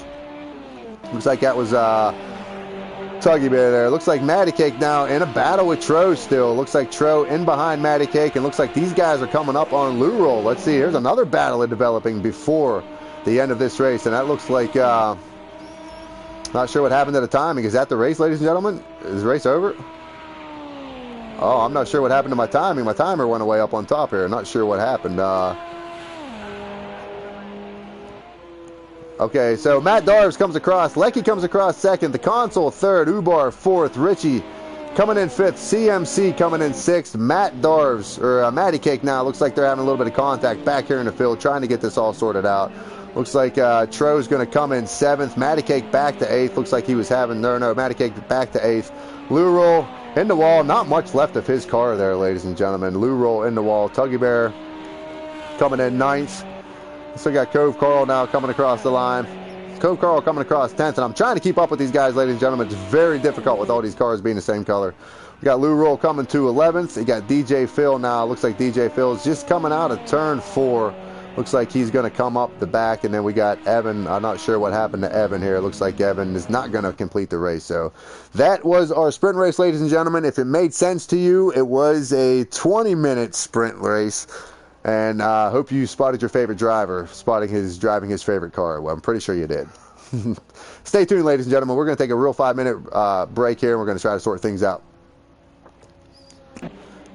Looks like that was Tuggy Bear there. Looks like Matty Cake now in a battle with Tro still. Looks like Tro in behind Matty Cake, and looks like these guys are coming up on Luro. Let's see, here's another battle developing before the end of this race, and that looks like not sure what happened to the timing. Is that the race, ladies and gentlemen? Is the race over? Oh, I'm not sure what happened to my timing. My timer went away up on top here. Not sure what happened. Okay, so Matt Darves comes across. Lecky comes across 2nd. The Console 3rd. Ubar 4th. Richie coming in 5th. CMC coming in 6th. Matt Darves, or Matty Cake now. Looks like they're having a little bit of contact back here in the field, trying to get this all sorted out. Looks like Tro's going to come in 7th. Matty Cake back to 8th. Looks like he was having, no, Matty Cake back to 8th. Lou Roll in the wall. Not much left of his car there, ladies and gentlemen. Lou Roll in the wall. Tuggy Bear coming in 9th. So we got Cove Carl now coming across the line. Cove Carl coming across 10th. And I'm trying to keep up with these guys, ladies and gentlemen. It's very difficult with all these cars being the same color. We got Lou Roll coming to 11th. You got DJ Phil now. Looks like DJ Phil's just coming out of turn 4. Looks like he's going to come up the back, and then we got Evan. I'm not sure what happened to Evan here. Looks like Evan is not going to complete the race. So that was our sprint race, ladies and gentlemen. If it made sense to you, it was a 20-minute sprint race, and I hope you spotted your favorite driver, driving his favorite car. Well, I'm pretty sure you did. Stay tuned, ladies and gentlemen. We're going to take a real 5-minute break here, and we're going to try to sort things out.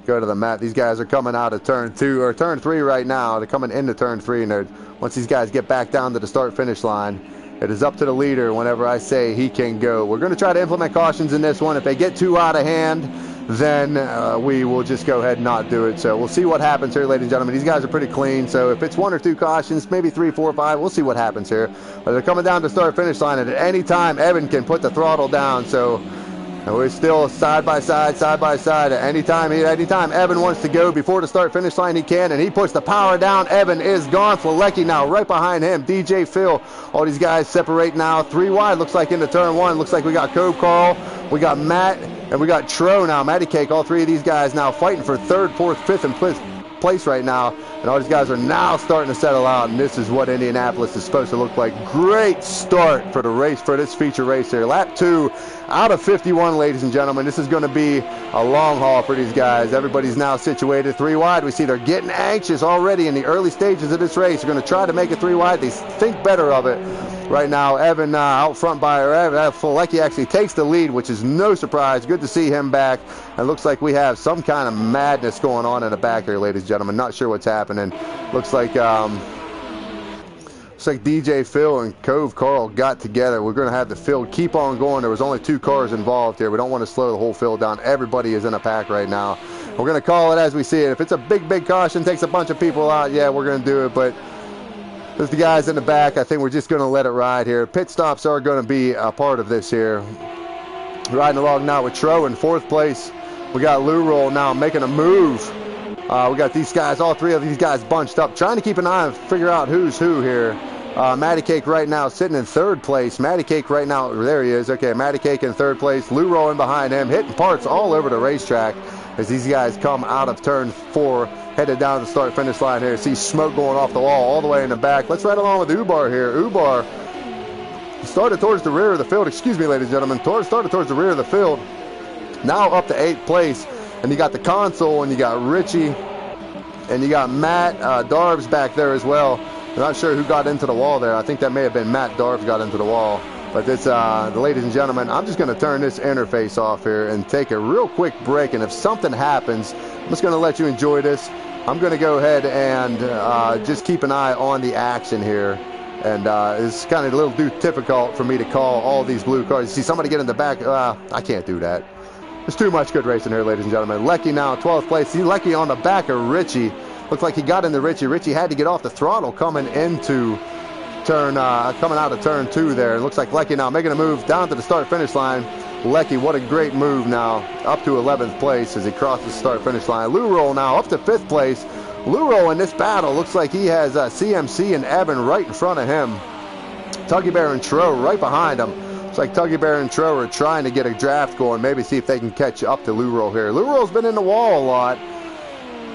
Go to the mat. These guys are coming out of turn 2 or turn 3 right now. They're coming into turn 3, and once these guys get back down to the start finish line, it is up to the leader whenever I say he can go. We're going to try to implement cautions in this one. If they get too out of hand, then we will just go ahead and not do it. So we'll see what happens here, ladies and gentlemen. These guys are pretty clean, so if it's 1 or 2 cautions, maybe 3, 4, 5, we'll see what happens here. But they're coming down to start finish line, and at any time Evan can put the throttle down. So and we're still side by side. At any time Evan wants to go before the start finish line, he can, and he puts the power down. Evan is gone. Flelecki now right behind him. DJ Phil. All these guys separate now. 3 wide. Looks like into turn 1. Looks like we got Cove Carl, we got Matt, and we got Tro now. Matty Cake. All 3 of these guys now fighting for 3rd, 4th, 5th, and place right now. And all these guys are now starting to settle out, and this is what Indianapolis is supposed to look like. Great start for the race, for this feature race here. Lap 2 out of 51, ladies and gentlemen. This is going to be a long haul for these guys. Everybody's now situated 3 wide. We see they're getting anxious already in the early stages of this race. They're going to try to make it 3 wide. They think better of it. Right now, Evan out front by Flelecki actually takes the lead, which is no surprise. Good to see him back. It looks like we have some kind of madness going on in the back here, ladies and gentlemen. Not sure what's happening. Looks like DJ Phil and Cove Carl got together. We're going to have the field keep on going. There was only 2 cars involved here. We don't want to slow the whole field down. Everybody is in a pack right now. We're going to call it as we see it. If it's a big caution, takes a bunch of people out, yeah, we're going to do it. But there's the guys in the back. I think we're just going to let it ride here. Pit stops are going to be a part of this here. Riding along now with Tro in 4th place. We got Lou Roll now making a move. We got these guys, all 3 of these guys bunched up, trying to keep an eye and figure out who's who here. Matty Cake right now sitting in 3rd place. Matty Cake right now, there he is. Okay, Matty Cake in 3rd place. Lou Roll in behind him, hitting parts all over the racetrack as these guys come out of turn 4. headed down the start-finish line here. See smoke going off the wall all the way in the back. Let's ride along with Ubar here. Ubar started towards the rear of the field. Excuse me, ladies and gentlemen. Started towards the rear of the field. Now up to 8th place. And you got the console, and you got Richie, and you got Matt Darbs back there as well. I'm not sure who got into the wall there. I think that may have been Matt Darbs got into the wall. But this, ladies and gentlemen, I'm just going to turn this interface off here and take a real quick break. And if something happens, I'm just going to let you enjoy this. I'm going to go ahead and just keep an eye on the action here. And it's kind of a little too difficult for me to call all these blue cars. You see somebody get in the back. I can't do that. There's too much good racing here, ladies and gentlemen. Lecky now 12th place. See Lecky on the back of Richie. Looks like he got into Richie. Richie had to get off the throttle coming into coming out of turn 2 there. It looks like Lecky now making a move down to the start-finish line. Lecky, what a great move now, up to 11th place as he crosses the start-finish line. Lou Roll now up to 5th place. Lou Roll in this battle looks like he has CMC and Evan right in front of him. Tuggy Bear and Tro right behind him. It's like Tuggy Bear and Tro are trying to get a draft going, maybe see if they can catch up to Lou Roll here. Lou Roll's been in the wall a lot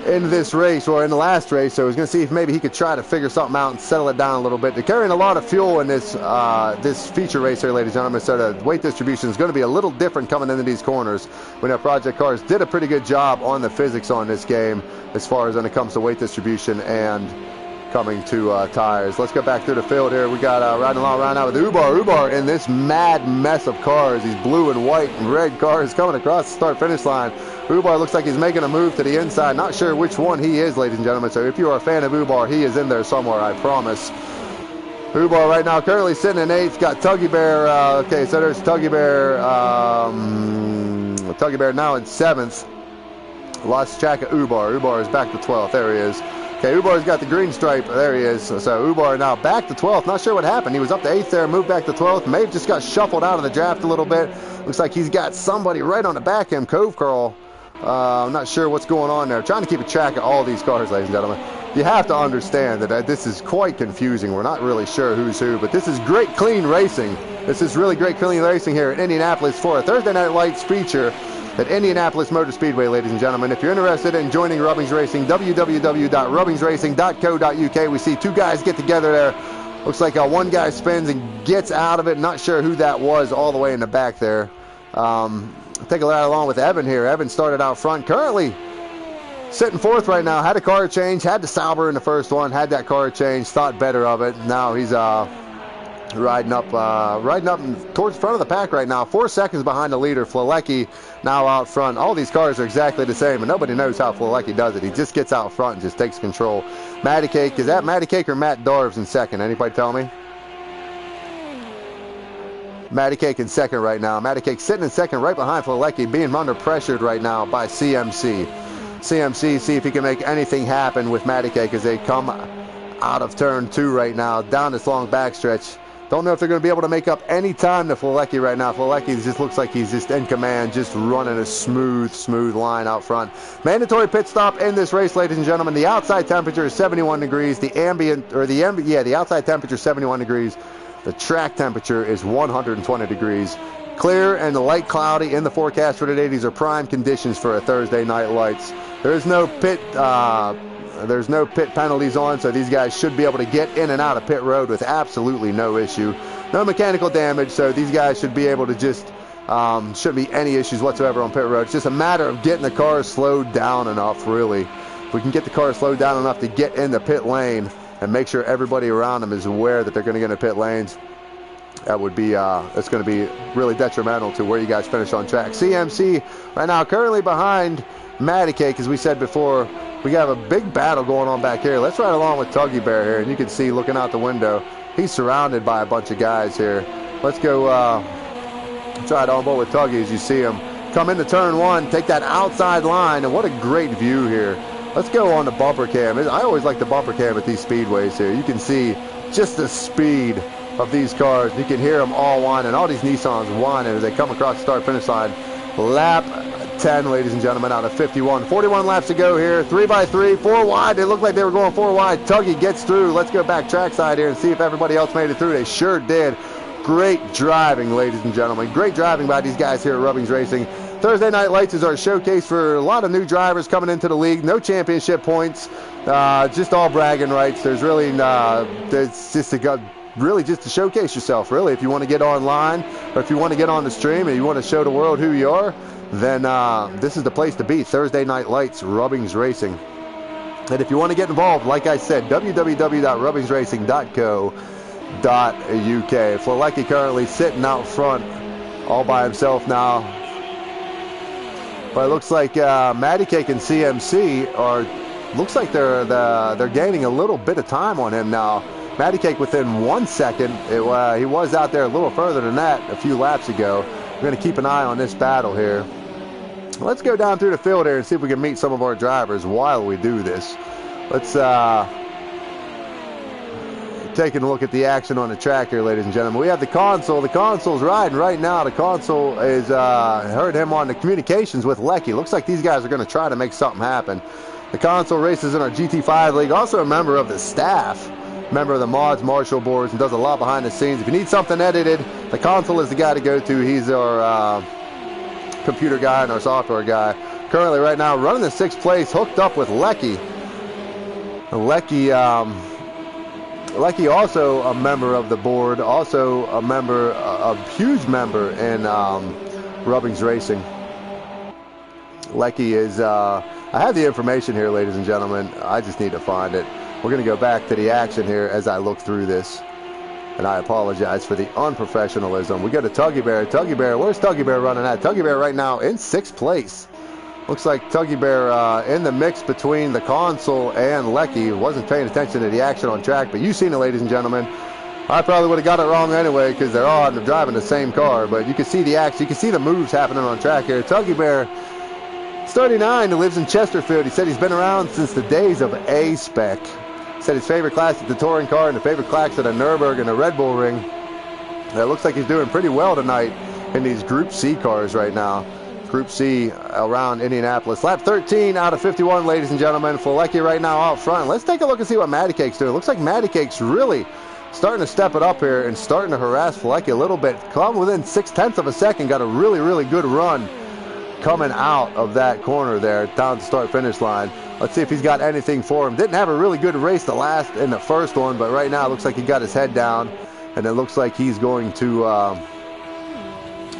in this race, or in the last race, so he's going to see if maybe he could try to figure something out and settle it down a little bit. They're carrying a lot of fuel in this this feature race here, ladies and gentlemen, so the weight distribution is going to be a little different coming into these corners. We know Project Cars did a pretty good job on the physics on this game as far as when it comes to weight distribution and coming to tires. Let's go back through the field here. We got riding along right now with Ubar. Ubar in this mad mess of cars. These blue and white and red cars coming across the start-finish line. Ubar looks like he's making a move to the inside. Not sure which one he is, ladies and gentlemen. So if you are a fan of Ubar, he is in there somewhere, I promise. Ubar right now currently sitting in 8th. Got Tuggy Bear. Okay, so there's Tuggy Bear. Tuggy Bear now in 7th. Lost track of Ubar. Ubar is back to 12th. There he is. Okay, Ubar's got the green stripe. There he is. So Ubar now back to 12th. Not sure what happened. He was up to 8th there, moved back to 12th. May have just got shuffled out of the draft a little bit. Looks like he's got somebody right on the back of him. Cove Carl. I'm not sure what's going on there. Trying to keep a track of all these cars, ladies and gentlemen. You have to understand that this is quite confusing. We're not really sure who's who, but this is great, clean racing. This is really great, clean racing here at Indianapolis for a Thursday Night Lights feature at Indianapolis Motor Speedway, ladies and gentlemen. If you're interested in joining RubbingsRacing, www.rubbingsracing.co.uk. We see two guys get together there. Looks like one guy spins and gets out of it. Not sure who that was all the way in the back there. Take a ride along with Evan here. Evan started out front. Currently sitting 4th right now. Had a car change. Had the Sauber in the first one. Had that car change. Thought better of it. Now he's riding up towards front of the pack right now. 4 seconds behind the leader. Flalecki now out front. All these cars are exactly the same, and nobody knows how Flalecki does it. He just gets out front and just takes control. Matty Cake, is that Matty Cake or Matt Darves in second? Anybody tell me? Matty Cake in second right now. Matty Cake sitting in second right behind Flalecki, being under pressured right now by CMC. CMC, see if he can make anything happen with Matty Cake as they come out of turn 2 right now, down this long backstretch. Don't know if they're going to be able to make up any time to Flalecki right now. Flalecki just looks like he's just in command, just running a smooth line out front. Mandatory pit stop in this race, ladies and gentlemen. The outside temperature is 71 degrees. The outside temperature is 71 degrees. The track temperature is 120 degrees. Clear and light cloudy in the forecast for today. These are prime conditions for a Thursday Night Lights. There's no pit penalties on, so these guys should be able to get in and out of pit road with absolutely no issue. No mechanical damage, so these guys should be able to just, shouldn't be any issues whatsoever on pit road. It's just a matter of getting the car slowed down enough, really. If we can get the car slowed down enough to get in the pit lane and make sure everybody around them is aware that they're going to get in the pit lanes, that would be, it's going to be really detrimental to where you guys finish on track. CMC right now currently behind Matty Cake, as we said before. We have a big battle going on back here. Let's ride along with Tuggy Bear here, and you can see looking out the window, he's surrounded by a bunch of guys here. Let's go try it on board with Tuggy as you see him come into turn 1, take that outside line, and what a great view here. Let's go on the bumper cam. I always like the bumper cam at these speedways here. You can see just the speed of these cars. You can hear them all whining, all these Nissans whining as they come across the start-finish line. Lap 10, ladies and gentlemen, out of 51. 41 laps to go here. 3x3, 4 wide. They looked like they were going 4 wide. Tuggy gets through. Let's go back trackside here and see if everybody else made it through. They sure did. Great driving, ladies and gentlemen. Great driving by these guys here at Rubbings Racing. Thursday Night Lights is our showcase for a lot of new drivers coming into the league. No championship points, just all bragging rights. There's really, there's just really just to showcase yourself, really. If you want to get online, or if you want to get on the stream and you want to show the world who you are, then this is the place to be. Thursday Night Lights, RubbingsRacing. And if you want to get involved, like I said, www.rubbingsracing.co.uk. Flelecki currently sitting out front all by himself now. But it looks like Matty Cake and CMC looks like they're gaining a little bit of time on him now. Matty Cake within 1 second. He was out there a little further than that a few laps ago. We're going to keep an eye on this battle here. Let's go down through the field here and see if we can meet some of our drivers while we do this. Let's taking a look at the action on the track here, ladies and gentlemen. We have the console. The console's riding right now. The console is heard him on the communications with Lecky. Looks like these guys are going to try to make something happen. The console races in our GT5 league. Also a member of the staff, member of the mods, Marshall boards, and does a lot behind the scenes. If you need something edited, the console is the guy to go to. He's our computer guy and our software guy. Currently right now running the 6th place, hooked up with Lecky. Lecky also a member of the board, also a member, a huge member in RubbingsRacing. Lecky is, I have the information here, ladies and gentlemen. I just need to find it. We're going to go back to the action here as I look through this. And I apologize for the unprofessionalism. We go to Tuggy Bear. Tuggy Bear, where's Tuggy Bear running at? Tuggy Bear right now in 6th place. Looks like Tuggy Bear in the mix between the console and Lecky. Wasn't paying attention to the action on track, but you've seen it, ladies and gentlemen. I probably would have got it wrong anyway because they're all driving the same car, but you can see the action. You can see the moves happening on track here. Tuggy Bear, 39, who lives in Chesterfield. He said he's been around since the days of A-Spec. Said his favorite class is the touring car and the favorite class at the Nürburgring and the Red Bull Ring. It looks like he's doing pretty well tonight in these Group C cars right now. Group C around Indianapolis. Lap 13 out of 51, ladies and gentlemen. Flelecki right now out front. Let's take a look and see what Matty Cake's doing. It looks like Matty Cake's really starting to step it up here and starting to harass Flelecki a little bit. Come within 0.6 of a second. Got a really, really good run coming out of that corner there down the start-finish line. Let's see if he's got anything for him. Didn't have a really good race in the first one, but right now it looks like he got his head down, and it looks like he's going to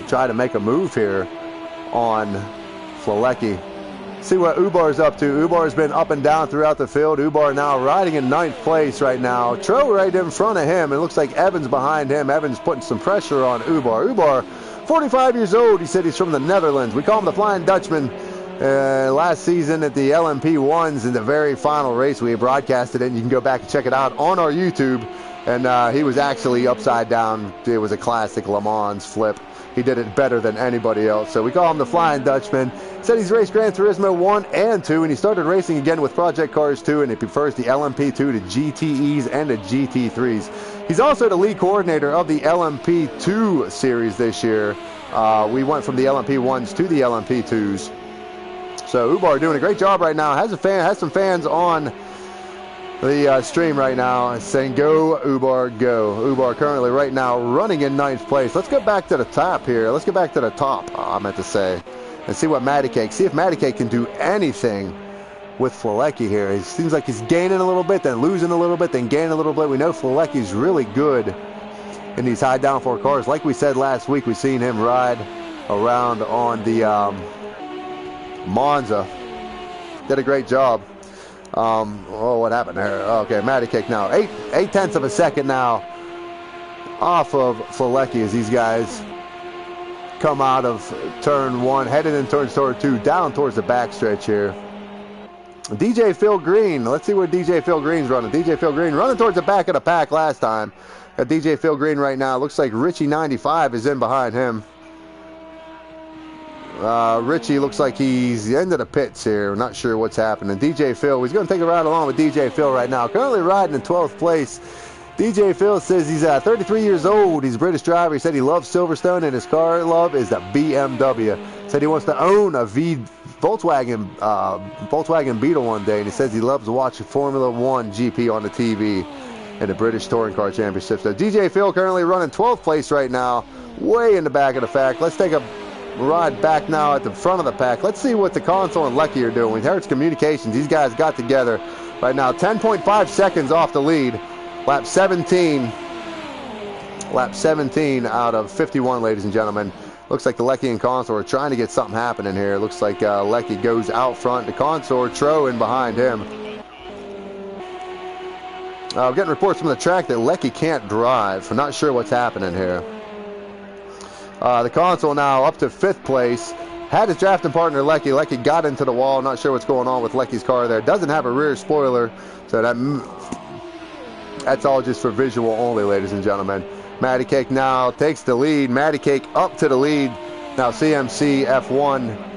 try to make a move here on Flelecki. See what Ubar's up to. Ubar's been up and down throughout the field. Ubar now riding in 9th place right now. Tro right in front of him. It looks like Evans behind him. Evans putting some pressure on Ubar. Ubar, 45 years old. He said he's from the Netherlands. We call him the Flying Dutchman. Last season at the LMP1s in the very final race, we broadcasted it, and you can go back and check it out on our YouTube. And he was actually upside down. It was a classic Le Mans flip. He did it better than anybody else. So we call him the Flying Dutchman. Said he's raced Gran Turismo 1 and 2, and he started racing again with Project Cars 2, and he prefers the LMP2 to GTEs and the GT3s. He's also the lead coordinator of the LMP2 series this year. We went from the LMP1s to the LMP2s. So Ubar doing a great job right now. Has some fans on the stream right now saying, go, Ubar, go. Ubar currently right now running in 9th place. Let's go back to the top here. Let's go back to the top, I meant to say, and see what Matty Cake. See if Matty Cake can do anything with Flelecki here. It seems like he's gaining a little bit, then losing a little bit, then gaining a little bit. We know Flelecki's really good in these high downforce cars. Like we said last week, we've seen him ride around on the Monza. Did a great job. Oh, what happened there? Okay, Matty Cake now. 8/10 of a second now off of Flelecki as these guys come out of turn 1, headed in turn 2, down towards the backstretch here. DJ Phil Green. Let's see where DJ Phil Green's running. DJ Phil Green running towards the back of the pack last time. Got DJ Phil Green right now. Looks like Richie 95 is in behind him. Richie looks like he's into the pits here. Not sure what's happening. DJ Phil, he's going to take a ride along with DJ Phil right now. Currently riding in 12th place. DJ Phil says he's 33 years old. He's a British driver. He said he loves Silverstone, and his car love is the BMW. Said he wants to own a Volkswagen Beetle one day, and he says he loves to watch Formula 1 GP on the TV in the British Touring Car Championship. So DJ Phil currently running 12th place right now, way in the back of the pack. Let's take a ride back now at the front of the pack. Let's see what the console and Lecky are doing. We heard communications. These guys got together right now. 10.5 seconds off the lead. Lap 17. Lap 17 out of 51, ladies and gentlemen. Looks like the Lecky and Consor are trying to get something happening here. Looks like Lecky goes out front to Consor, Tro in behind him. We're getting reports from the track that Lecky can't drive. I'm not sure what's happening here. The Console now up to 5th place. Had his drafting partner Lecky. Lecky got into the wall. Not sure what's going on with Lecky's car there. Doesn't have a rear spoiler, so that's all just for visual only, ladies and gentlemen. Matty Cake now takes the lead. Matty Cake up to the lead. Now CMC F1.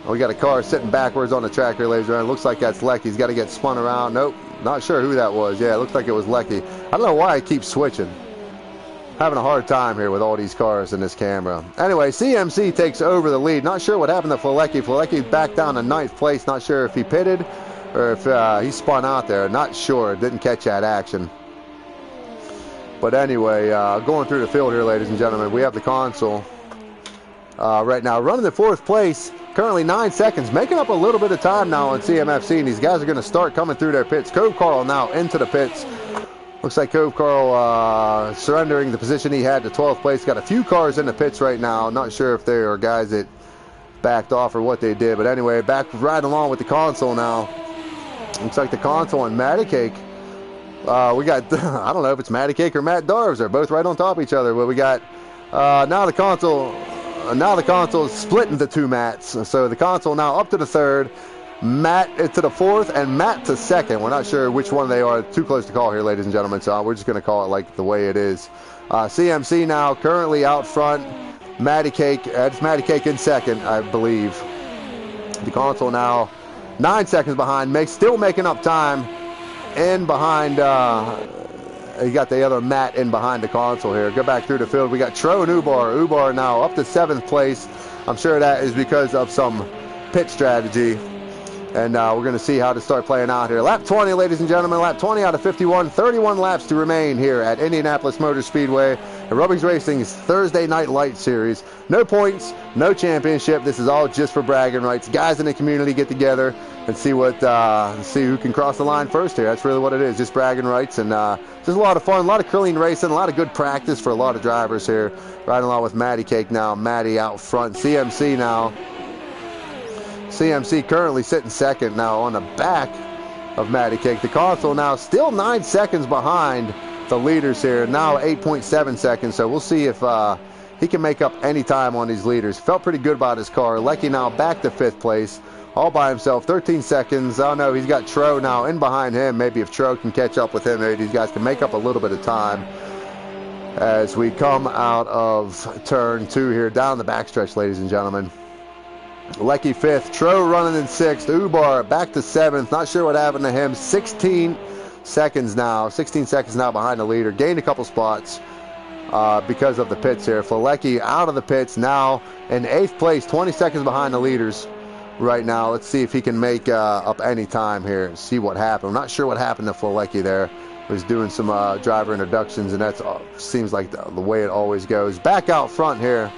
We got a car sitting backwards on the track here, ladies and gentlemen. Looks like that's Lecky. He's got to get spun around. Nope, not sure who that was. Yeah, it looks like it was Lecky. I don't know why I keep switching. Having a hard time here with all these cars in this camera. Anyway, CMC takes over the lead. Not sure what happened to Flecki. Flecki's back down to 9th place. Not sure if he pitted or if he spun out there. Not sure. Didn't catch that action. But anyway, going through the field here, ladies and gentlemen, we have the Console right now running in 4th place. Currently 9 seconds, making up a little bit of time now on CMFC, and these guys are going to start coming through their pits. Cove Carl now into the pits. Looks like Cove Carl surrendering the position he had to 12th place. Got a few cars in the pits right now. Not sure if they are guys that backed off or what they did, but anyway, back riding along with the Console now. Looks like the Console and Matty Cake. We got, I don't know if it's Matty Cake or Matt Darves. They're both right on top of each other, but we got now the Console. Now the Console is split into 2 Matts. So the Console now up to the 3rd, Matt to the 4th, and Matt to 2nd. We're not sure which one they are. Too close to call here, ladies and gentlemen, so we're just going to call it like the way it is. CMC now currently out front. Matty Cake, it's Matty Cake in 2nd, I believe. The Console now 9 seconds behind, still making up time. In behind, you got the other Matt in behind the Console here. Go back through the field. We got Tro and Ubar. Ubar now up to 7th place. I'm sure that is because of some pit strategy. And we're going to see how to start playing out here. Lap 20, ladies and gentlemen. Lap 20 out of 51. 31 laps to remain here at Indianapolis Motor Speedway. The RubbingsRacing's Thursday Night Light Series. No points, no championship. This is all just for bragging rights. Guys in the community get together and see who can cross the line first here. That's really what it is, just bragging rights. And just a lot of fun, a lot of clean racing, a lot of good practice for a lot of drivers here. Riding along with Matty Cake now. Matty out front. CMC now. CMC currently sitting 2nd now on the back of Matty Cake. The Console now still 9 seconds behind the leaders here. Now 8.7 seconds. So we'll see if he can make up any time on these leaders. Felt pretty good about his car. Lecky now back to 5th place. All by himself, 13 seconds. Oh no, he's got Tro now in behind him. Maybe if Tro can catch up with him, maybe these guys can make up a little bit of time as we come out of turn 2 here, down the backstretch, ladies and gentlemen. Lecky 5th, Tro running in 6th, Ubar back to 7th. Not sure what happened to him. 16 seconds now behind the leader. Gained a couple spots because of the pits here. Flecki out of the pits now in 8th place, 20 seconds behind the leaders. Right now, let's see if he can make up any time here. See what happened. I'm not sure what happened to Flecki there. He was doing some driver introductions, and that seems like the way it always goes. Back out front here.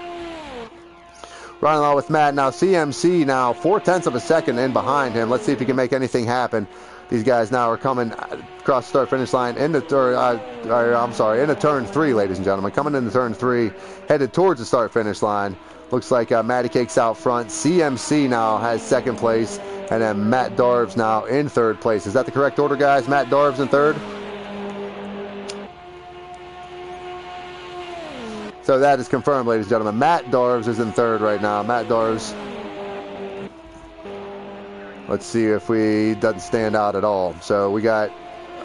Riding along with Matt now. CMC now 0.4 of a second in behind him. Let's see if he can make anything happen. These guys now are coming across the start-finish line into turn 3, ladies and gentlemen. Coming into turn 3, headed towards the start-finish line. Looks like Matty Cake's out front. CMC now has 2nd place. And then Matt Darves now in 3rd place. Is that the correct order, guys? Matt Darves in 3rd? So that is confirmed, ladies and gentlemen. Matt Darves is in 3rd right now. Matt Darves. Let's see if he doesn't stand out at all. So we got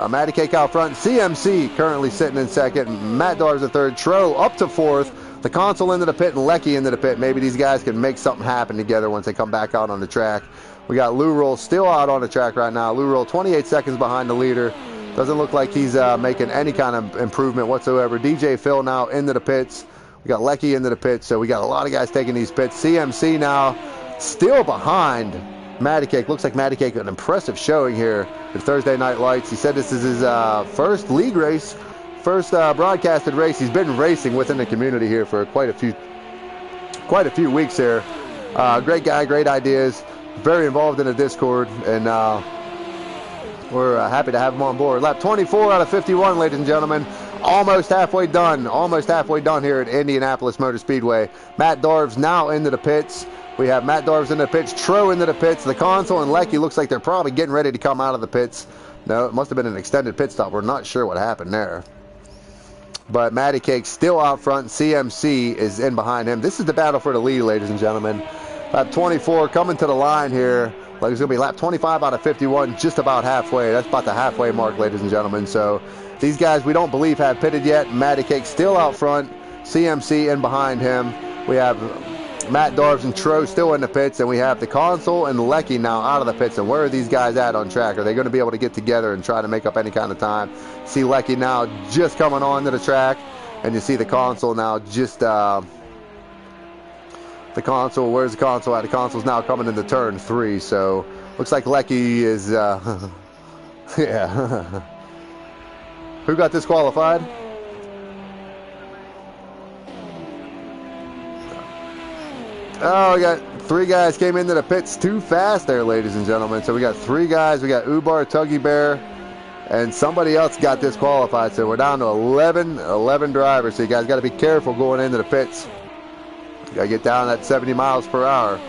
Matty Cake out front. CMC currently sitting in 2nd. Matt Darves in 3rd. Tro up to 4th. The Console into the pit and Lecky into the pit. Maybe these guys can make something happen together once they come back out on the track. We got Lou Roll still out on the track right now. Lou Roll 28 seconds behind the leader. Doesn't look like he's making any kind of improvement whatsoever. DJ Phil now into the pits. We got Lecky into the pits. So we got a lot of guys taking these pits. CMC now still behind Matty Cake. Looks like Matty Cake, an impressive showing here at Thursday Night Lights. He said this is his first league race broadcasted race. He's been racing within the community here for quite a few weeks here. Great guy, great ideas, very involved in the Discord, and we're happy to have him on board. Lap 24 out of 51, ladies and gentlemen. Almost halfway done here at Indianapolis Motor Speedway. Matt Darves now into the pits. We have Matt Darves in the pits, Tro into the pits. The console and Lecky looks like they're probably getting ready to come out of the pits. No, it must have been an extended pit stop. We're not sure what happened there. But Matty Cake still out front. CMC is in behind him. This is the battle for the lead, ladies and gentlemen. Lap 24 coming to the line here. Like it's going to be lap 25 out of 51, just about halfway. That's about the halfway mark, ladies and gentlemen. So these guys we don't believe have pitted yet. Matty Cake still out front. CMC in behind him. We have Matt Darves and Tro still in the pits, and we have the console and Lecky now out of the pits. And where are these guys at on track? Are they going to be able to get together and try to make up any kind of time? See Lecky now just coming onto the track, and you see the console now just the console. Where's the console at? The console's now coming into turn 3, so looks like Lecky is yeah. Who got disqualified? Oh, we got 3 guys came into the pits too fast there, ladies and gentlemen. So we got 3 guys. We got Ubar, Tuggy Bear, and somebody else got disqualified. So we're down to 11 drivers. So you guys got to be careful going into the pits. You got to get down at 70 miles per hour.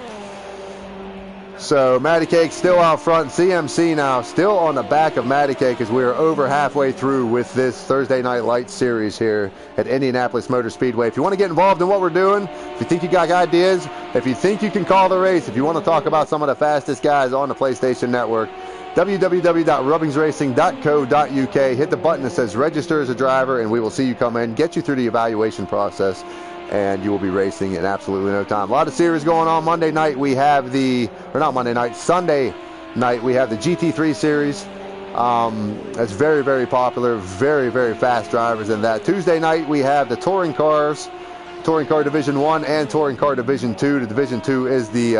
So Matty Cake still out front. CMC now still on the back of Matty Cake as we are over halfway through with this Thursday Night Lights series here at Indianapolis Motor Speedway. If you want to get involved in what we're doing, if you think you got ideas, if you think you can call the race, if you want to talk about some of the fastest guys on the PlayStation Network, www.rubbingsracing.co.uk. Hit the button that says register as a driver, and we will see you come in, get you through the evaluation process, and you will be racing in absolutely no time. A lot of series going on. Monday night we have Sunday night we have the GT3 series. That's very, very popular, very, very fast drivers in that. Tuesday night we have the touring cars, Touring Car Division 1 and Touring Car Division 2. The Division 2 is the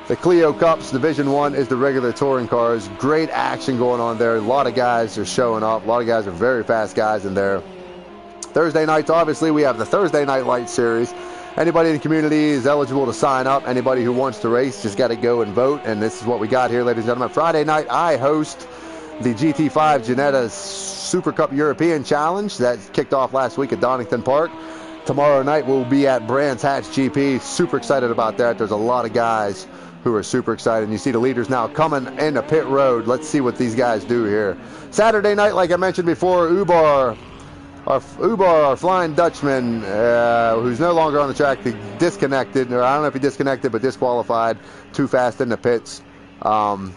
Clio Cups. Division 1 is the regular touring cars. Great action going on there. A lot of guys are showing up. A lot of guys are very fast guys in there. Thursday nights, obviously, we have the Thursday Night Light Series. Anybody in the community is eligible to sign up. Anybody who wants to race just got to go and vote. And this is what we got here, ladies and gentlemen. Friday night, I host the GT5 Ginetta Super Cup European Challenge. That kicked off last week at Donington Park. Tomorrow night, we'll be at Brands Hatch GP. Super excited about that. There's a lot of guys who are super excited. And you see the leaders now coming into pit road. Let's see what these guys do here. Saturday night, like I mentioned before, Ubar, our Flying Dutchman, who's no longer on the track, disconnected, or I don't know if he disconnected, but disqualified, too fast in the pits. Ubar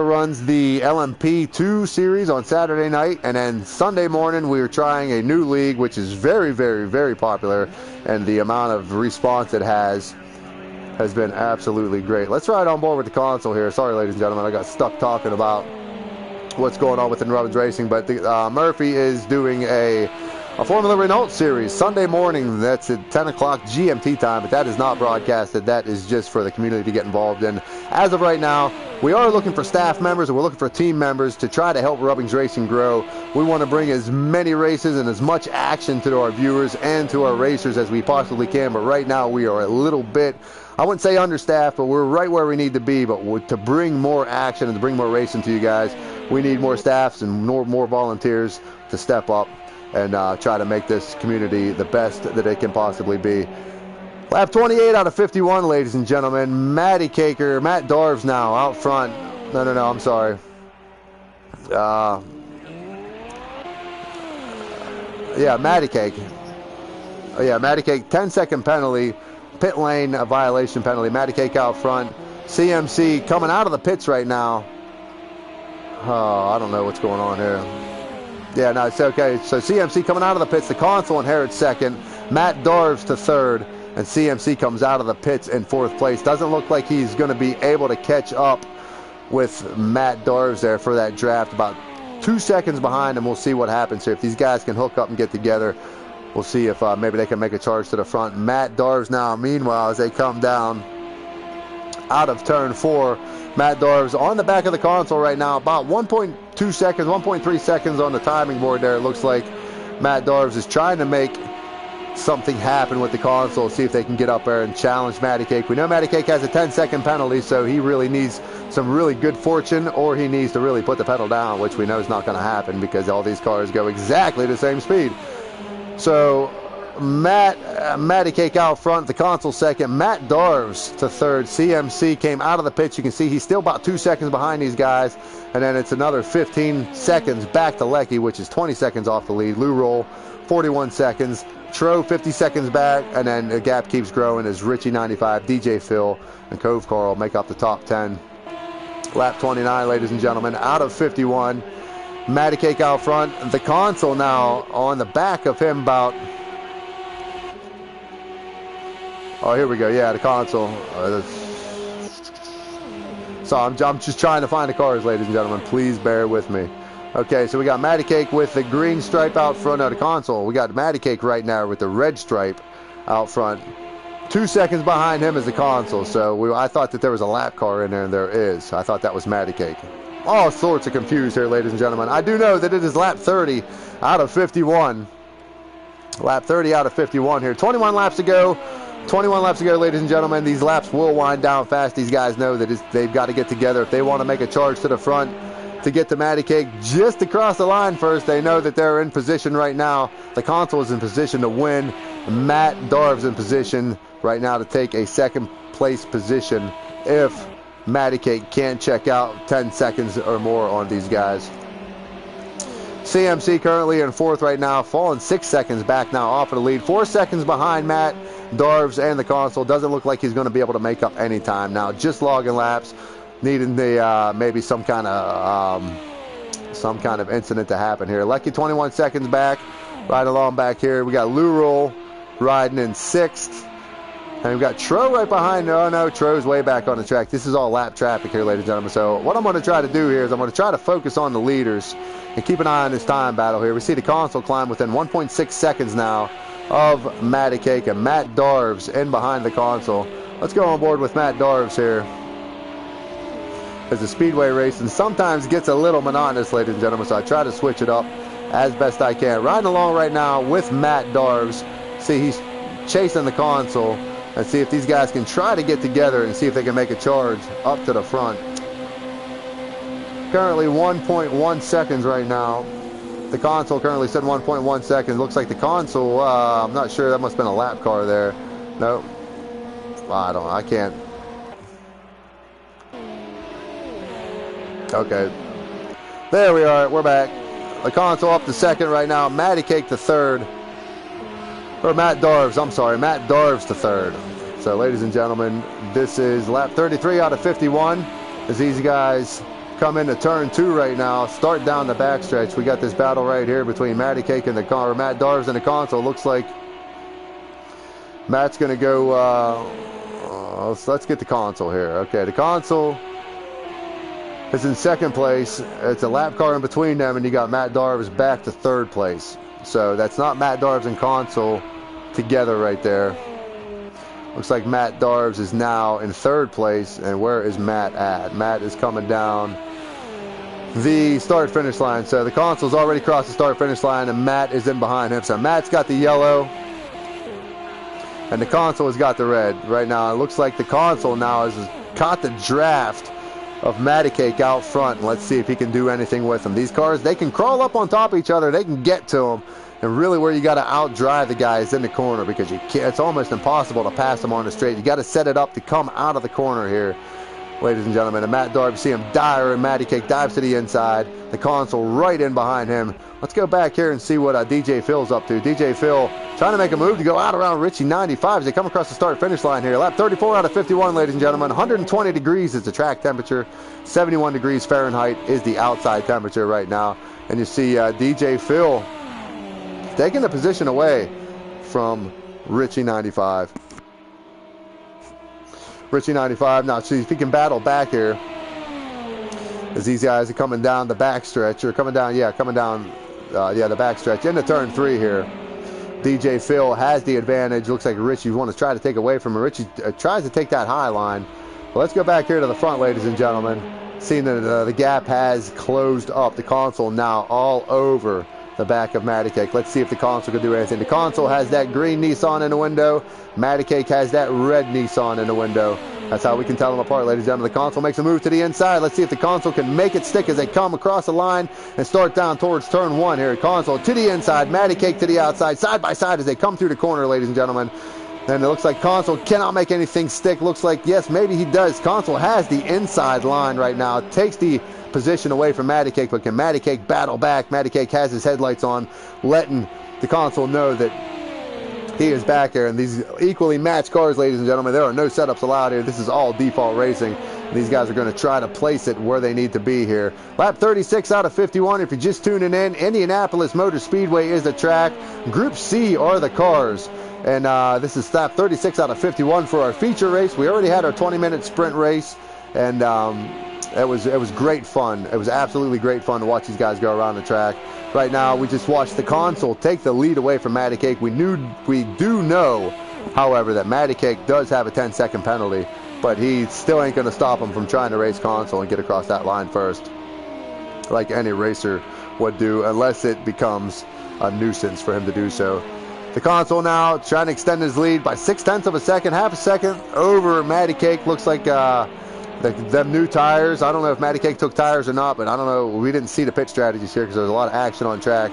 runs the LMP2 series on Saturday night, and then Sunday morning we are trying a new league, which is very, very, very popular, and the amount of response it has been absolutely great. Let's ride on board with the console here. Sorry, ladies and gentlemen, I got stuck talking about what's going on within RubbingsRacing, but Murphy is doing a Formula Renault series Sunday morning. That's at 10 o'clock GMT time, but that is not broadcasted. That is just for the community to get involved in. As of right now, we are looking for staff members, and we're looking for team members to try to help RubbingsRacing grow. We want to bring as many races and as much action to our viewers and to our racers as we possibly can, but right now we are a little bit, I wouldn't say understaffed, but we're right where we need to be. But to bring more action and to bring more racing to you guys, we need more staffs and more volunteers to step up and try to make this community the best that it can possibly be. Lap 28 out of 51, ladies and gentlemen. Matt Darves now out front. No, I'm sorry. Yeah, Matty Cake. Oh, yeah, Matty Cake, 10-second penalty. Pit lane violation penalty. Matty Cake out front. CMC coming out of the pits right now. Oh, I don't know what's going on here. Yeah, no, it's okay. So CMC coming out of the pits. The console inherits second. Matt Darves to third. And CMC comes out of the pits in fourth place. Doesn't look like he's going to be able to catch up with Matt Darves there for that draft. About 2 seconds behind him. We'll see what happens here. If these guys can hook up and get together, we'll see if maybe they can make a charge to the front. Matt Darves now, meanwhile, as they come down out of turn 4, Matt Darves on the back of the console right now, about 1.2 seconds, 1.3 seconds on the timing board there. It looks like Matt Darves is trying to make something happen with the console, see if they can get up there and challenge Matty Cake. We know Matty Cake has a 10-second penalty, so he really needs some really good fortune, or he needs to really put the pedal down, which we know is not going to happen because all these cars go exactly the same speed. So Matty Cake out front, the console second, Matt Darves to third. CMC came out of the pits. You can see he's still about 2 seconds behind these guys, and then it's another 15 seconds back to Lecky, which is 20 seconds off the lead. Lou Roll 41 seconds. Tro 50 seconds back, and then the gap keeps growing as Richie 95, DJ Phil, and Cove Carl make up the top 10. Lap 29, ladies and gentlemen, out of 51. Matty Cake out front. The console now on the back of him about... Oh, here we go. Yeah, the console. So I'm just trying to find the cars, ladies and gentlemen. Please bear with me. Okay, so we got Matty Cake with the green stripe out front of the console. We got Matty Cake right now with the red stripe out front. 2 seconds behind him is the console. So I thought that there was a lap car in there, and there is. I thought that was Matty Cake. All sorts of confused here, ladies and gentlemen. I do know that it is lap 30 out of 51. Lap 30 out of 51 here. 21 laps to go. 21 laps to go, ladies and gentlemen. These laps will wind down fast. These guys know that they've got to get together if they want to make a charge to the front to get to Matty Cake just across the line first. They know that they're in position right now. The console is in position to win. Matt Darves in position right now to take a second place position if Matty Cake can't check out 10 seconds or more on these guys. CMC currently in fourth right now, falling 6 seconds back now off of the lead. 4 seconds behind Matt Darves and the console. Doesn't look like he's going to be able to make up any time now. Just logging laps, needing the maybe some kind of incident to happen here. Lecky 21 seconds back, right along back here. We got Lou Roll riding in sixth. And we've got Tro right behind. Oh no, Tro's way back on the track. This is all lap traffic here, ladies and gentlemen. So what I'm going to try to do here is I'm going to try to focus on the leaders and keep an eye on this time battle here. We see the console climb within 1.6 seconds now of Matty Cake, and Matt Darves in behind the console. Let's go on board with Matt Darves here, as the Speedway racing sometimes gets a little monotonous, ladies and gentlemen, so I try to switch it up as best I can. Riding along right now with Matt Darves. See, he's chasing the console, and see if these guys can try to get together and see if they can make a charge up to the front. Currently 1.1 seconds right now. The console currently said 1.1 seconds. Looks like the console, I'm not sure, that must have been a lap car there. No, I can't. Okay, there we are, we're back. The console up to second right now. Matty Cake to third. Or Matt Darves, I'm sorry, Matt Darves to third. So ladies and gentlemen, this is lap 33 out of 51 as these guys come into turn 2 right now, start down the backstretch. We got this battle right here between Matty Cake and Matt Darves and the console. Looks like Matt's gonna go, let's get the console here. Okay, the console is in second place. It's a lap car in between them, and you got Matt Darves back to third place. So that's not Matt Darves and console together right there. Looks like Matt Darves is now in third place, and where is Matt at? Matt is coming down the start-finish line. So the console's already crossed the start-finish line, and Matt is in behind him. So Matt's got the yellow, and the console has got the red. Right now, it looks like the console now has caught the draft of Matty Cake out front. Let's see if he can do anything with them. These cars, they can crawl up on top of each other. They can get to them. And really where you got to outdrive the guys in the corner, because you can't, it's almost impossible to pass them on the straight. You got to set it up to come out of the corner here, ladies and gentlemen. And Matt Darves, see him dire, and Matty Cake dives to the inside. The console right in behind him. Let's go back here and see what DJ Phil's up to. DJ Phil trying to make a move to go out around Richie 95 as they come across the start-finish line here. Lap 34 out of 51, ladies and gentlemen. 120 degrees is the track temperature. 71 degrees Fahrenheit is the outside temperature right now. And you see DJ Phil taking the position away from Richie 95. Richie 95, now see if he can battle back here, as these guys are coming down the backstretch, or coming down the backstretch into turn 3 here. DJ Phil has the advantage. Looks like Richie wants to try to take away from him. Richie tries to take that high line, Well, let's go back here to the front, ladies and gentlemen. Seeing that the gap has closed up. The console now all over the back of Matty Cake. Let's see if the console can do anything. The console has that green Nissan in the window. Matty Cake has that red Nissan in the window. That's how we can tell them apart, ladies and gentlemen. The console makes a move to the inside. Let's see if the console can make it stick as they come across the line and start down towards turn 1 here. Console to the inside, Matty Cake to the outside, side by side as they come through the corner, ladies and gentlemen. And it looks like Console cannot make anything stick. Looks like, yes, maybe he does. Console has the inside line right now. Takes the position away from Matty Cake, but can Matty Cake battle back? Matty Cake has his headlights on, letting the Console know that he is back here. And these equally matched cars, ladies and gentlemen, there are no setups allowed here. This is all default racing. These guys are going to try to place it where they need to be here. Lap 36 out of 51. If you're just tuning in, Indianapolis Motor Speedway is the track. Group C are the cars. And this is lap 36 out of 51 for our feature race. We already had our 20-minute sprint race, and it was great fun. It was absolutely great fun to watch these guys go around the track. Right now, we just watched the Console take the lead away from Matty Cake. We do know, however, that Matty Cake does have a 10-second penalty, but he still ain't going to stop him from trying to race Console and get across that line first, like any racer would do, unless it becomes a nuisance for him to do so. The Console now trying to extend his lead by 0.6 of a second, half a second over Matty Cake. Looks like them new tires. I don't know if Matty Cake took tires or not, but I don't know. We didn't see the pit strategies here because there's a lot of action on track.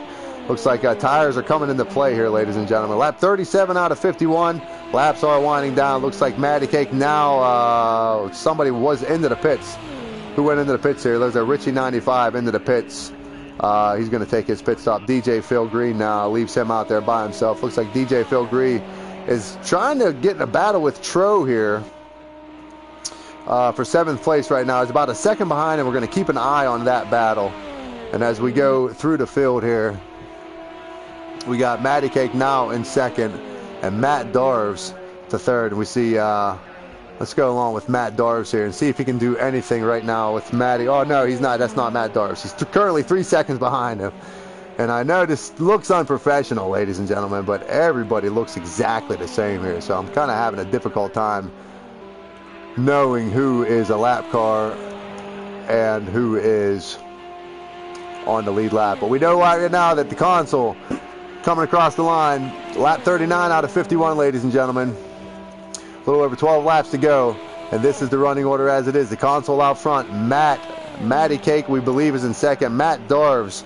Looks like tires are coming into play here, ladies and gentlemen. Lap 37 out of 51. Laps are winding down. Looks like Matty Cake now, somebody was into the pits. Who went into the pits here? There's a Richie 95 into the pits. He's going to take his pit stop. DJ Phil Green now leaves him out there by himself. Looks like DJ Phil Green is trying to get in a battle with Tro here for 7th place right now. He's about a second behind, and we're going to keep an eye on that battle. And as we go through the field here, we got Matty Cake now in 2nd and Matt Darves to 3rd. And we see, let's go along with Matt Darves here and see if he can do anything right now with Matty. Oh, no, he's not. That's not Matt Darves. He's currently 3 seconds behind him. And I know this looks unprofessional, ladies and gentlemen, but everybody looks exactly the same here. So I'm kind of having a difficult time knowing who is a lap car and who is on the lead lap. But we know right now that the Console coming across the line, lap 39 out of 51, ladies and gentlemen. A little over 12 laps to go, and this is the running order as it is. The Console out front, Matty Cake, we believe, is in 2nd. Matt Darves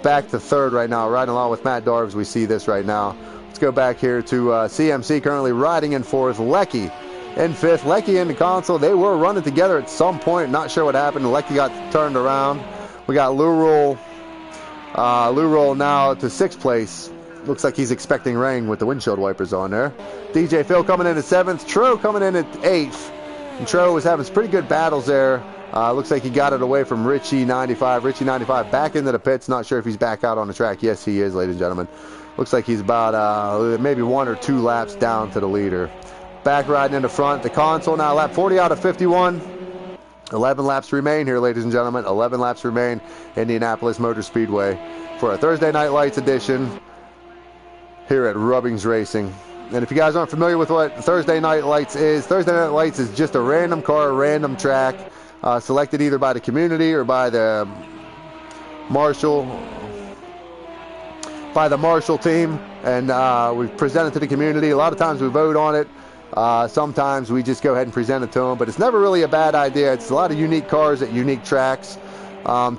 back to 3rd right now, riding along with Matt Darves. We see this right now. Let's go back here to CMC, currently riding in 4th. Lecky in 5th. Lecky and the Console, they were running together at some point. Not sure what happened. Lecky got turned around. We got Lou Roll now to 6th place. Looks like he's expecting rain with the windshield wipers on there. DJ Phil coming in at 7th. Tro coming in at 8th. And Tro was having some pretty good battles there. Looks like he got it away from Richie 95. Richie 95 back into the pits. Not sure if he's back out on the track. Yes, he is, ladies and gentlemen. Looks like he's about maybe 1 or 2 laps down to the leader. Back riding in the front. The Console now lap 40 out of 51. 11 laps remain here, ladies and gentlemen. 11 laps remain. Indianapolis Motor Speedway for a Thursday Night Lights edition here at RubbingsRacing. And if you guys aren't familiar with what Thursday Night Lights is, Thursday Night Lights is just a random car, random track, selected either by the community or by the Marshall team, and we present it to the community. A lot of times we vote on it. Sometimes we just go ahead and present it to them, but it's never really a bad idea. It's a lot of unique cars at unique tracks.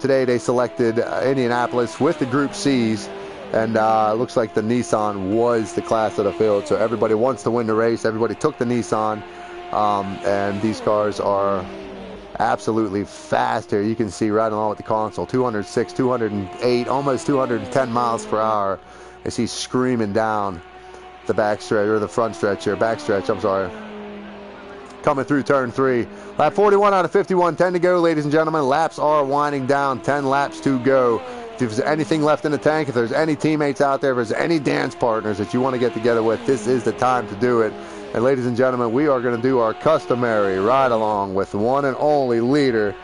Today they selected Indianapolis with the Group C's, and looks like the Nissan was the class of the field. So everybody wants to win the race. Everybody took the Nissan, and these cars are absolutely fast here. You can see right along with the Console, 206, 208, almost 210 miles per hour as he's screaming down the backstretch, or the front stretch here, backstretch, I'm sorry. Coming through turn 3. Lap 41 out of 51, 10 to go, ladies and gentlemen. Laps are winding down, 10 laps to go. If there's anything left in the tank, if there's any teammates out there, if there's any dance partners that you want to get together with, this is the time to do it. And ladies and gentlemen, we are going to do our customary ride along with the one and only leader.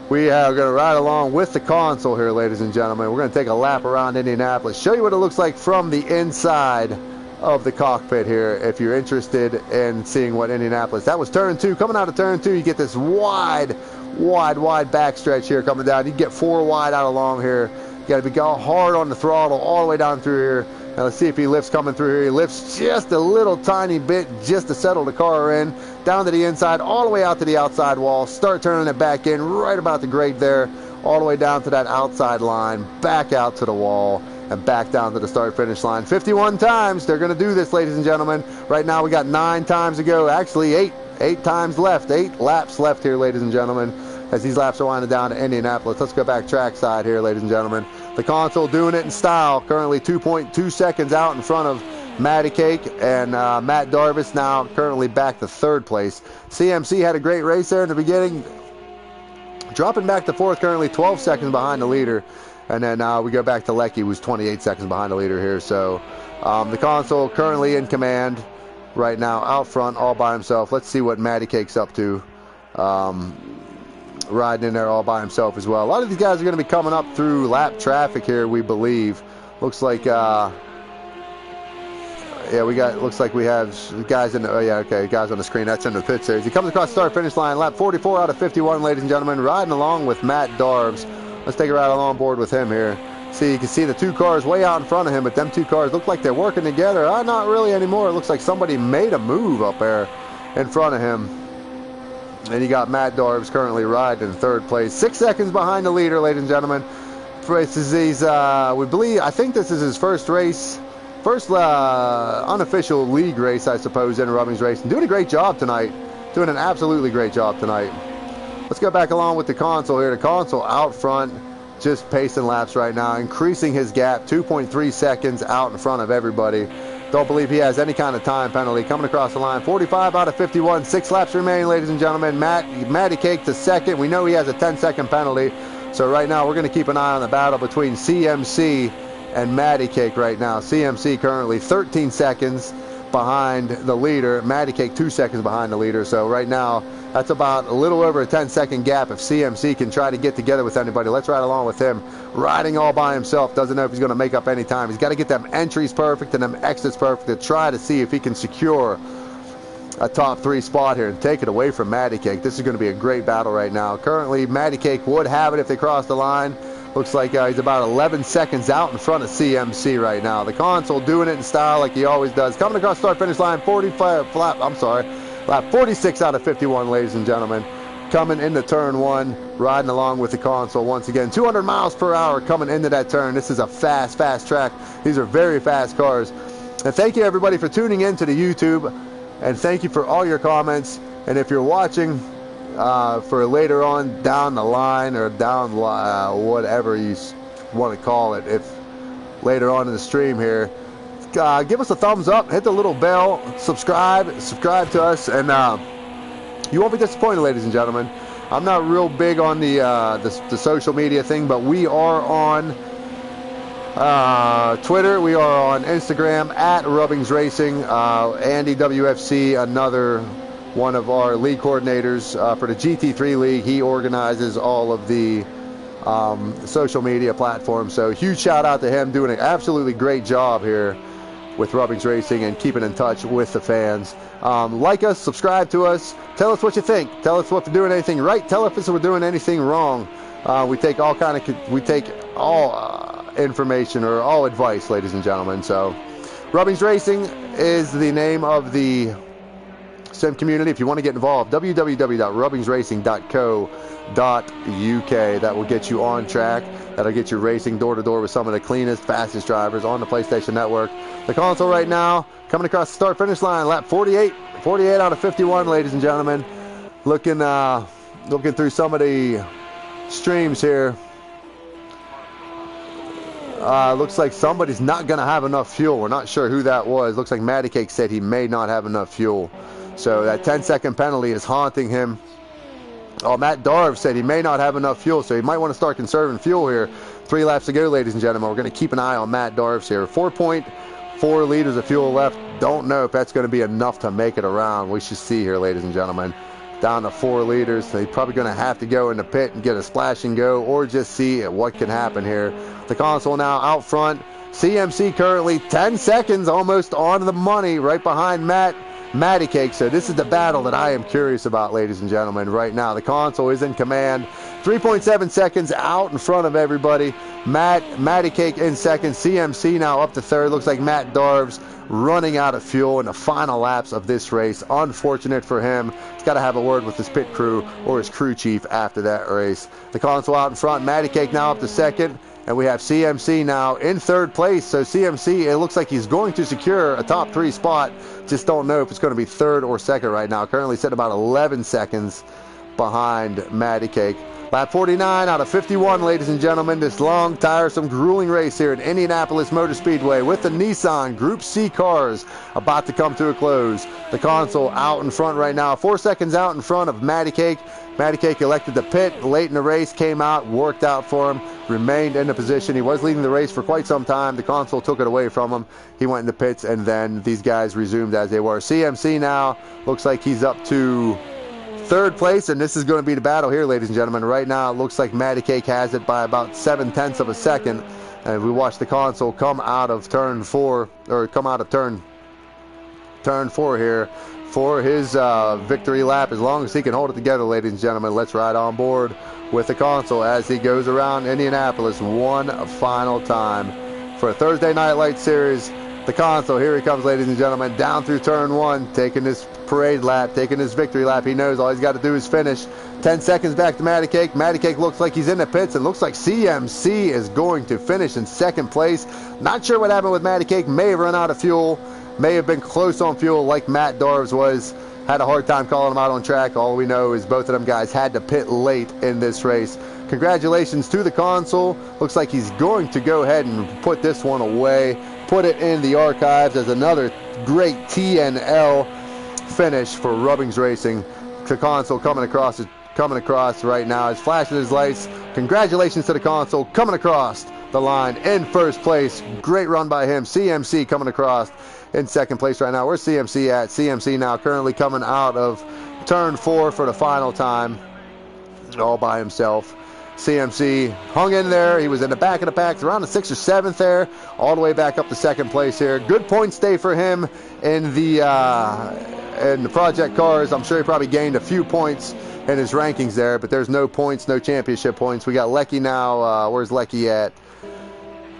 We are going to ride along with the Console here, ladies and gentlemen. We're going to take a lap around Indianapolis, show you what it looks like from the inside of the cockpit here if you're interested in seeing what Indianapolis. That was turn 2. Coming out of turn 2, you get this wide backstretch here coming down. You get 4 wide out along here. You got to be going hard on the throttle all the way down through here. Now let's see if he lifts coming through here. He lifts just a little tiny bit just to settle the car in. Down to the inside, all the way out to the outside wall. Start turning it back in right about the grate there. All the way down to that outside line. Back out to the wall. And back down to the start-finish line. 51 times. They're going to do this, ladies and gentlemen. Right now we got 9 times to go. Actually, 8 times left. 8 laps left here, ladies and gentlemen, as these laps are winding down to Indianapolis. Let's go back trackside here, ladies and gentlemen. The console doing it in style. Currently 2.2 seconds out in front of Matty Cake and Matt Darvis now currently back to 3rd place. CMC had a great race there in the beginning. Dropping back to 4th, currently 12 seconds behind the leader. And then we go back to Lecky, who's 28 seconds behind the leader here. So the console currently in command right now, out front, all by himself. Let's see what Matty Cake's up to. Riding in there all by himself as well. A lot of these guys are going to be coming up through lap traffic here, we believe. Looks like, looks like we have guys in the, guys on the screen. That's in the pit series. He comes across the start-finish line, lap 44 out of 51, ladies and gentlemen, riding along with Matt Darves. Let's take a ride along board with him here. See, you can see the 2 cars way out in front of him, but them 2 cars look like they're working together. Not really anymore. It looks like somebody made a move up there in front of him. And you got Matt Darves currently riding in 3rd place. 6 seconds behind the leader, ladies and gentlemen. This is his, I think this is his first race, first unofficial league race, I suppose, in RubbingsRacing. Doing a great job tonight. Doing an absolutely great job tonight. Let's go back along with the console here. The console out front, just pacing laps right now, increasing his gap, 2.3 seconds out in front of everybody. Don't believe he has any kind of time penalty. Coming across the line, 45 out of 51, 6 laps remaining, ladies and gentlemen. Matty Cake to 2nd. We know he has a 10-second penalty. So right now we're going to keep an eye on the battle between CMC and Matty Cake right now. CMC currently 13 seconds behind the leader. Matty Cake 2 seconds behind the leader. So right now, that's about a little over a 10-second gap if CMC can try to get together with anybody. Let's ride along with him. Riding all by himself. Doesn't know if he's going to make up any time. He's got to get them entries perfect and them exits perfect to try to see if he can secure a top 3 spot here and take it away from Matty Cake. This is going to be a great battle right now. Currently, Matty Cake would have it if they cross the line. Looks like he's about 11 seconds out in front of CMC right now. The console doing it in style like he always does. Coming across start-finish line, lap 46 out of 51, ladies and gentlemen. Coming into turn 1, riding along with the console once again. 200 miles per hour coming into that turn. This is a fast track. These are very fast cars. And thank you, everybody, for tuning in to the YouTube. And thank you for all your comments. And if you're watching for later on down the line or down whatever you want to call it, if later on in the stream here, give us a thumbs up, hit the little bell, subscribe to us, and you won't be disappointed, ladies and gentlemen. I'm not real big on the social media thing, but we are on Twitter, we are on Instagram at RubbingsRacing. Andy WFC, another one of our league coordinators for the GT3 League. He organizes all of the social media platforms. So huge shout out to him, doing an absolutely great job here with RubbingsRacing and keeping in touch with the fans. Like us, subscribe to us, tell us what you think, tell us if we're doing anything right, tell us if we're doing anything wrong. We take all information or all advice, ladies and gentlemen. So RubbingsRacing is the name of the sim community. If you want to get involved, www.rubbingsracing.co.uk. That will get you on track. That'll get you racing door to door with some of the cleanest, fastest drivers on the PlayStation Network. The console right now coming across the start finish line, lap 48 out of 51, ladies and gentlemen. Looking through some of the streams here. Looks like somebody's not going to have enough fuel. We're not sure who that was. Looks like Matty Cake said he may not have enough fuel. So that 10-second penalty is haunting him. Oh, Matt Darv said he may not have enough fuel, so he might want to start conserving fuel here. 3 laps to go, ladies and gentlemen. We're going to keep an eye on Matt Darv's here. 4.4 liters of fuel left. Don't know if that's going to be enough to make it around. We should see here, ladies and gentlemen. Down to 4 liters. So he's probably going to have to go in the pit and get a splash and go, or just see what can happen here. The console now out front. CMC currently 10 seconds, almost on the money, right behind Matty Cake. So this is the battle that I am curious about, ladies and gentlemen, right now. The console is in command. 3.7 seconds out in front of everybody. Matty Cake in second. CMC now up to third. Looks like Matt Darves running out of fuel in the final laps of this race. Unfortunate for him. He's got to have a word with his pit crew or his crew chief after that race. The console out in front. Matty Cake now up to second. And we have CMC now in third place. So CMC, it looks like he's going to secure a top 3 spot. Just don't know if it's going to be third or second right now. Currently sitting about 11 seconds behind Matty Cake. Lap 49 out of 51, ladies and gentlemen. This long, tiresome, grueling race here at Indianapolis Motor Speedway with the Nissan Group C cars about to come to a close. The console out in front right now. 4 seconds out in front of Matty Cake. Matty Cake elected to pit late in the race, came out, worked out for him, remained in the position. He was leading the race for quite some time. The console took it away from him. He went in the pits, and then these guys resumed as they were. CMC now looks like he's up to third place, and this is going to be the battle here, ladies and gentlemen. Right now, it looks like Matty Cake has it by about 7/10 of a second. And we watch the console come out of turn 4, or come out of turn 4 here for his victory lap. As long as he can hold it together, ladies and gentlemen, let's ride on board with the console as he goes around Indianapolis one final time for a Thursday Night Light Series. The console, here he comes, ladies and gentlemen, down through turn 1, taking this parade lap, taking this victory lap. He knows all he's got to do is finish. 10 seconds back to Matty Cake. Matty Cake looks like he's in the pits, and looks like CMC is going to finish in second place. Not sure what happened with Matty Cake. May have run out of fuel, may have been close on fuel like Matt Darves was. Had a hard time calling him out on track. All we know is both of them guys had to pit late in this race. Congratulations to the console. Looks like he's going to go ahead and put this one away, put it in the archives as another great TNL finish for RubbingsRacing. The console coming across right now. He's flashing his lights. Congratulations to the console coming across the line in first place. Great run by him. CMC coming across in second place right now. Where's CMC at? CMC now currently coming out of turn 4 for the final time, all by himself. CMC hung in there. He was in the back of the pack, around the 6th or 7th there, all the way back up to second place here. Good point stay for him in the project cars. I'm sure he probably gained a few points in his rankings there, but there's no points, no championship points. We got Lecky now. Where's Lecky at?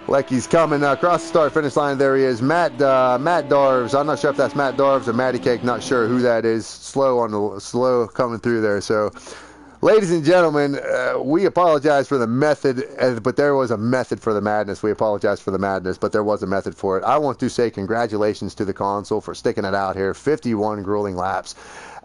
Lecky's coming across the start-finish line. There he is. Matt Darves. I'm not sure if that's Matt Darves or Matty Cake. Not sure who that is. Slow coming through there. So, ladies and gentlemen, we apologize for the method, but there was a method for the madness. We apologize for the madness, but there was a method for it. I want to say congratulations to the console for sticking it out here. 51 grueling laps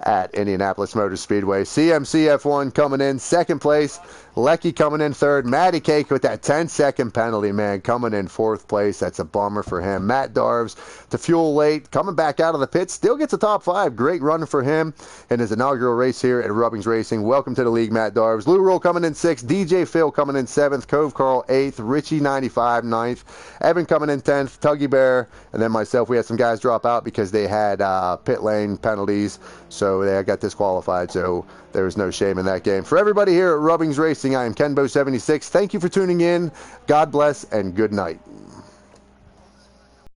at Indianapolis Motor Speedway. CMC F1 coming in second place. Lecky coming in third. Matty Cake with that 10-second penalty, man, coming in fourth place. That's a bummer for him. Matt Darves to fuel late, coming back out of the pits, still gets a top 5. Great run for him in his inaugural race here at RubbingsRacing. Welcome to the league, Matt Darves. Lou Roll coming in 6th. DJ Phil coming in 7th. Cove Carl 8th. Richie 95 9th. Evan coming in 10th. Tuggy Bear, and then myself. We had some guys drop out because they had pit lane penalties, so they got disqualified. So there was no shame in that game. For everybody here at RubbingsRacing, I am Kenbo76. Thank you for tuning in. God bless and good night.